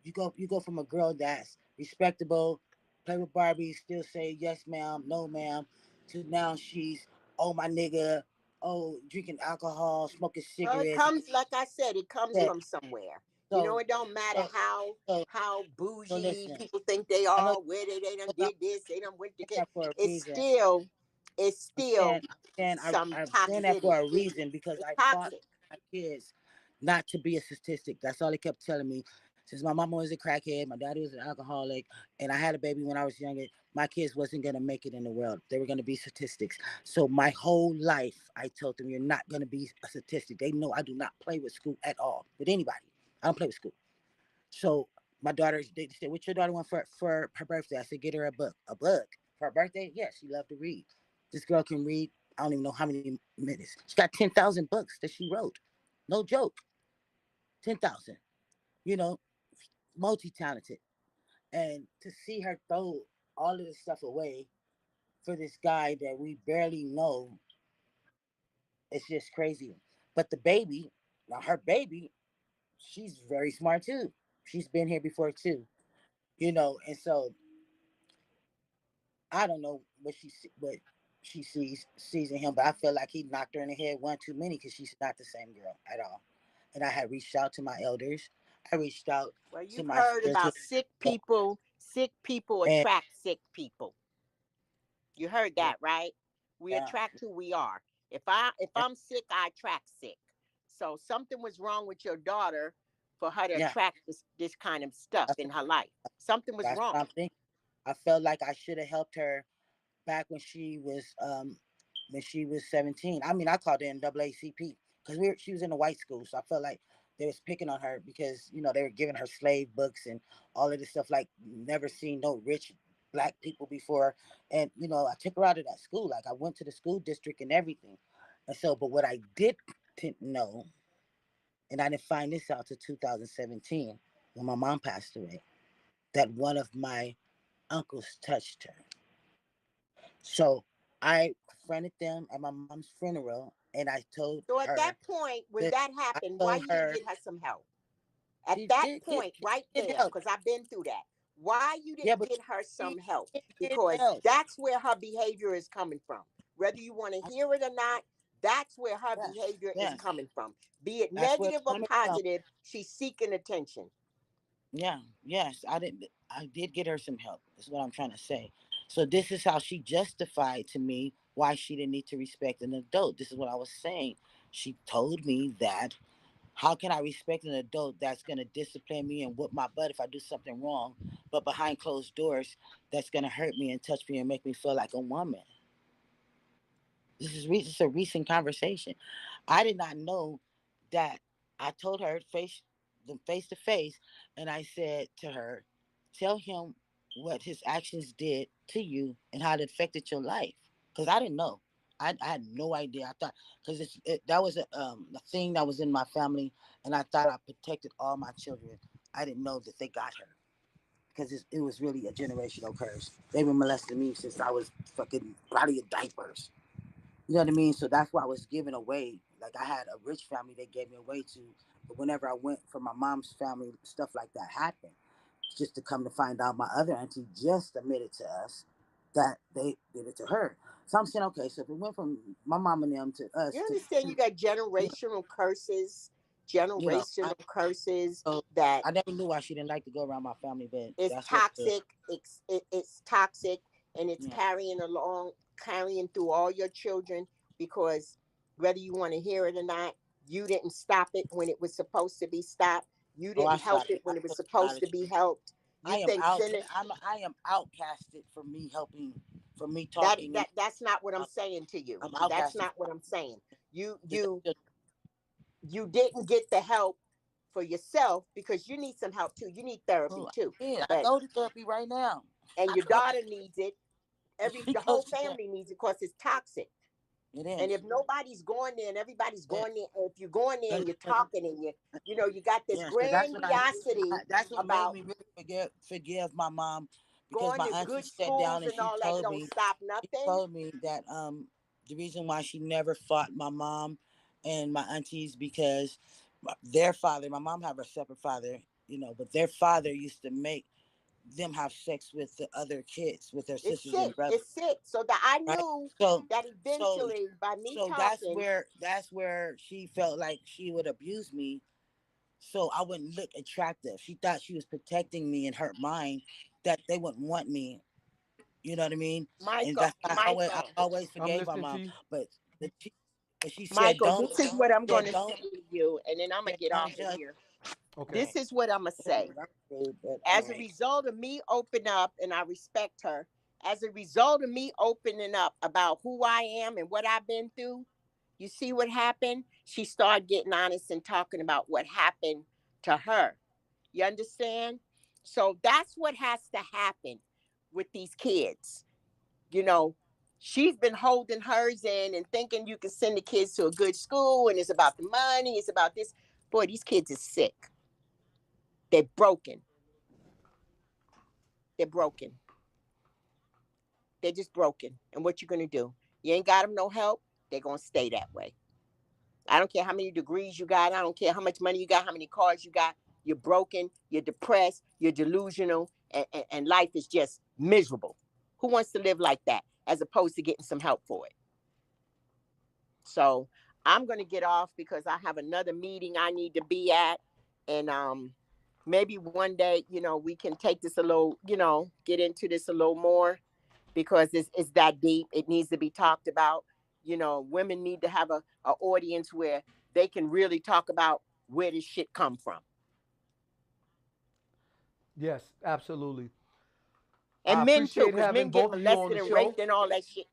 you go from a girl that's respectable, play with Barbie, still say yes ma'am, no ma'am, to now she's, oh my nigga, oh, drinking alcohol, smoking well, it cigarettes. comes, like I said, it comes Yeah. from somewhere. You know, So it don't matter so so how so bougie listen. people think they I know are, where they done you're did this, they done went to saying get. that for a It's reason. still, it's I'm still saying, I'm saying, some I'm saying that for toxicity. a reason because It's I fought toxic. my kids not to be a statistic. That's all they kept telling me. Since my mama was a crackhead, my daddy was an alcoholic, and I had a baby when I was younger, my kids wasn't gonna make it in the world. They were gonna be statistics. So my whole life, I told them, "You're not gonna be a statistic." They know I do not play with school at all with anybody. I don't play with school. So my daughter, they said, "What your daughter want for her birthday?" I said, "Get her a book." A book for her birthday? Yes, she loved to read. This girl can read. I don't even know how many minutes. She got 10,000 books that she wrote. No joke, 10,000. You know, multi talented, and to see her throw all of this stuff away for this guy that we barely know, it's just crazy. But the baby, now her baby, she's very smart too. She's been here before too. And so I don't know what she sees in him, but I feel like he knocked her in the head one too many because she's not the same girl at all. And I had reached out to my elders. I reached out Well, to you've my heard spiritual about sick people. Sick people and attract sick people. You heard yeah, that, right? We yeah, attract who we are. If yeah, I'm sick, I attract sick. So something was wrong with your daughter for her to yeah. attract this kind of stuff That's, in her life. Something was that's what wrong. I'm thinking. I felt like I should have helped her back when she was 17. I mean, I called her NAACP because she was in a white school, so I felt like they was picking on her because they were giving her slave books and all of this stuff. Like, never seen no rich black people before, and I took her out of that school. Like, I went to the school district and everything, and so. But what I didn't know, and I didn't find this out till 2017 when my mom passed away, that one of my uncles touched her. So I confronted them at my mom's funeral, and I told So at her that point, when that that I happened, why told you didn't her get her some help? At she that did point, right get there, help. because I've been through that. Why you Yeah, didn't but get her she some help? did get Because help. that's where her behavior is coming from. Whether you want to hear it or not, that's where her Yes, behavior is yes, coming from. Be it that's where negative it's or coming from. positive, she's seeking attention. Yeah, yes, I did get her some help. Is what I'm trying to say. So this is how she justified to me why she didn't need to respect an adult. This is what I was saying. She told me that how can I respect an adult that's going to discipline me and whoop my butt if I do something wrong, but behind closed doors, that's going to hurt me and touch me and make me feel like a woman? This is a recent conversation. I did not know that. I told her face to face, and I said to her, "Tell him what his actions did to you and how it affected your life." Because I didn't know. I had no idea. I thought because that was a thing that was in my family, and I thought I protected all my children. I didn't know that they got her because it was really a generational curse. They've been molesting me since I was fucking probably in diapers. You know what I mean? So that's why I was given away. Like I had a rich family they gave me away to, but whenever I went for my mom's family, stuff like that happened. Just to come to find out my other auntie just admitted to us that they did it to her. So I'm saying, okay, so if it went from my mom and them to us You to, understand? You got you know, generational curses so that I never knew why she didn't like to go around my family, but is that's what the, toxic. It's toxic, and it's yeah. carrying through all your children because whether you want to hear it or not, you didn't stop it when it was supposed to be stopped. You Oh, I didn't help stopped it it. I when it was took a lot supposed of to be children. helped. I You am think out. sinning I am outcasted for me helping, for me that talking, and that that's not what I'm I'm, saying to you. I'm That's outcasted not what I'm saying. You for you the you didn't get the help for yourself because you need some help too. You need therapy oh, too. I But go to therapy right now. and I your go. daughter needs it. She The goes whole to therapy. family needs it because it's toxic. It And is. if nobody's going there and everybody's Yeah. going there, and if you're going there and you're talking and you got this Yeah. So that's what grandiosity that's what made about me really forgive my mom, because going my to auntie good sat down schools and and all that, don't stop she nothing. told me that the reason why she never fought my mom and my aunties because their father, my mom have a separate father, but their father used to make them have sex with the other kids, with their It's sisters sick. and brothers, It's sick. So that I right? knew So, that so, eventually by me so talking, that's where she felt like she would abuse me, so I wouldn't look attractive. She thought she was protecting me in her mind, that they wouldn't want me. You know what I mean? And Michael, that's why I Michael, always I'm forgave my listening to mom. you. But she said, Michael, this is what I'm going to don't, say to you, and then I'm going said, to get don't off of judge. here. Okay. This is what I'm going to say. But all As a right. result of me open up, and I respect her, as a result of me opening up about who I am and what I've been through, you see what happened? She started getting honest and talking about what happened to her. You understand? So that's what has to happen with these kids. You know, she's been holding hers in and thinking you can send the kids to a good school and it's about the money, it's about this. Boy, these kids are sick. They're broken. They're broken. They're just broken. And what you gonna do? You ain't got them no help. They're gonna stay that way. I don't care how many degrees you got. I don't care how much money you got, how many cars you got. You're broken. You're depressed. You're delusional, and life is just miserable. Who wants to live like that as opposed to getting some help for it? So I'm gonna get off because I have another meeting I need to be at, and maybe one day we can take this a little, get into this a little more because it's that deep. It needs to be talked about. Women need to have a audience where they can really talk about where this shit come from. Yes, absolutely. I And men too, appreciate because having men get both of you on molested the and show. raped and all that shit.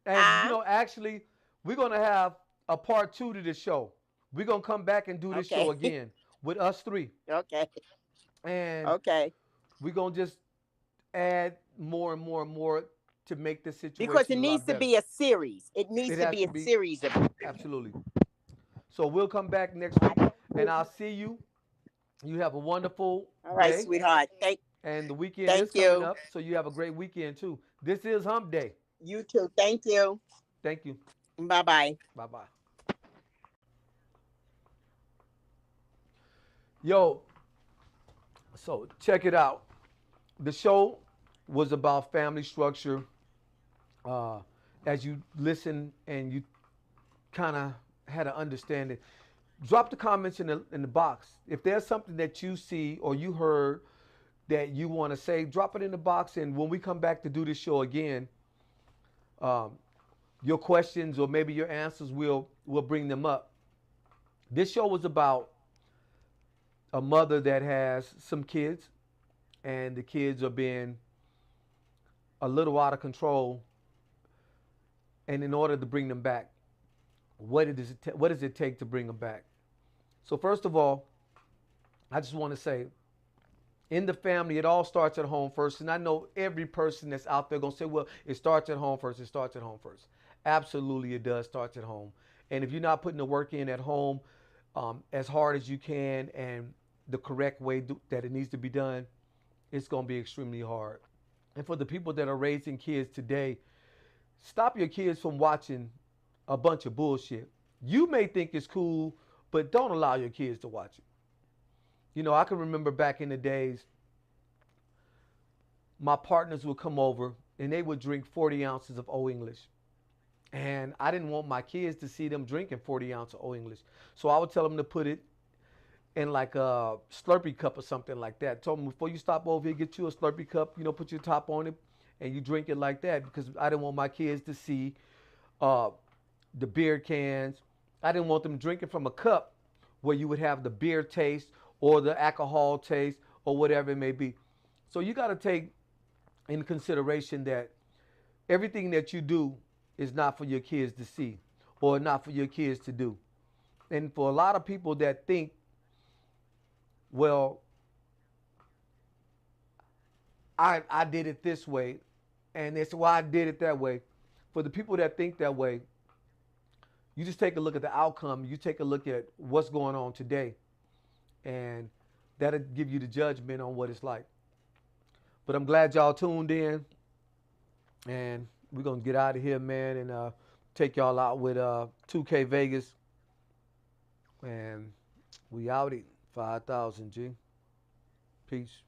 And Huh? actually, we're gonna have a part two to this show. We're gonna come back and do this show Okay. again with us three, Okay. and Okay. we're gonna just add more and more and more to make this Because it situation a needs lot to better. be a series. It needs It to has be to a be series of it. absolutely. So we'll come back next week, and I'll see you. You have a wonderful All right, day, sweetheart. and the weekend is Thank coming you. up, so you have a great weekend too. This is Hump Day. You too. Thank you. Thank you. Bye bye. Bye bye. Yo, so check it out. The show was about family structure. Uh, as you listen and you kind of had an understanding, drop the comments in the box. If there's something that you see or you heard that you want to say, drop it in the box. And when we come back to do this show again, um, your questions or maybe your answers, we'll bring them up This show was about a mother that has some kids, and the kids are being a little out of control. And in order to bring them back, what does it take to bring them back? So first of all, I just want to say, in the family, it all starts at home first. And I know every person that's out there gonna say, well, it starts at home first. It starts at home first. Absolutely, it does start at home. And if you're not putting the work in at home as hard as you can and the correct way that it needs to be done, it's gonna be extremely hard. And for the people that are raising kids today, stop your kids from watching a bunch of bullshit. You may think it's cool, but don't allow your kids to watch it. You know, I can remember back in the days, my partners would come over and they would drink 40 ounces of Old English. And I didn't want my kids to see them drinking 40 ounces of Old English. So I would tell them to put it in like a Slurpee cup or something like that. Told them, before you stop over here, get you a Slurpee cup, you know, put your top on it and you drink it like that, because I didn't want my kids to see the beer cans. I didn't want them drinking from a cup where you would have the beer taste or the alcohol taste or whatever it may be. So you got to take in consideration that everything that you do is not for your kids to see or not for your kids to do. And for a lot of people that think, well, I did it this way, and that's why I did it that way. For the people that think that way, you just take a look at the outcome. You take a look at what's going on today, and that'll give you the judgment on what it's like. But I'm glad y'all tuned in, and we're going to get out of here, man, and take y'all out with 2K Vegas. And we out it. 5,000, G. Peace.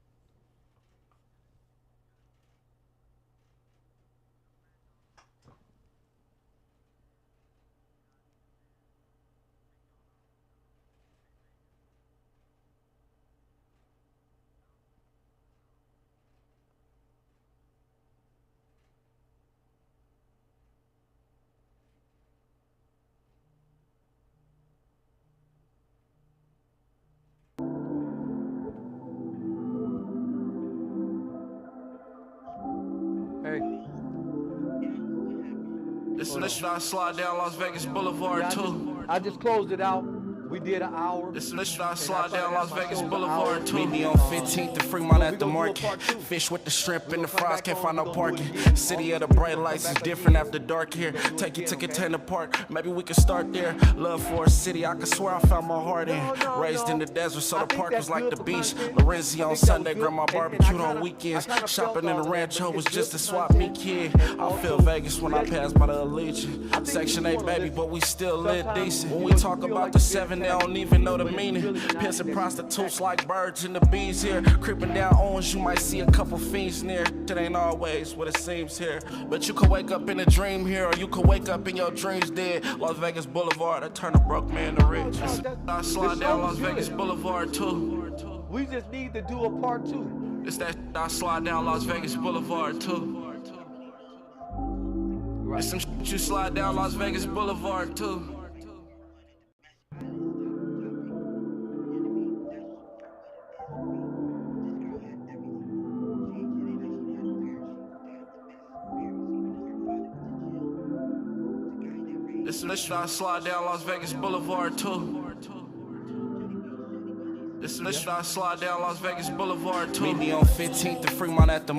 Hey. This should I slide down Las Vegas Boulevard Yeah, too. I just closed it out. We did an hour. This should I slide down Las Vegas Boulevard too. Meet me on 15th and Fremont at the market. Fish with the shrimp and the fries, can't find no parking. City of the bright lights is different after dark here. Take you to Container Park, maybe we can start there. Love for a city, I can swear I found my heart in. Raised in the desert, so the park was like the beach. Lorenzi on Sunday, grandma barbecued on weekends. Shopping in the Rancho was just a swap meet kid. I feel Vegas when I pass by the Allegiant. Section 8, baby, but we still live decent. When we talk about the 7, they don't even know the meaning. Pimps and prostitutes like birds and the bees here. Creeping down Owens, you might see a couple fiends near. It ain't always what it seems here. But you could wake up in a dream here, or you could wake up in your dreams dead. Las Vegas Boulevard, I turn a broke man to rich. I slide down Las Vegas Boulevard too. We just need to do a part 2. It's that I slide down Las Vegas Boulevard too. It's some shit you slide down Las Vegas Boulevard too. This should I slide down Las Vegas Boulevard too. This should I slide down Las Vegas Boulevard too. Meet me on 15th and Fremont at the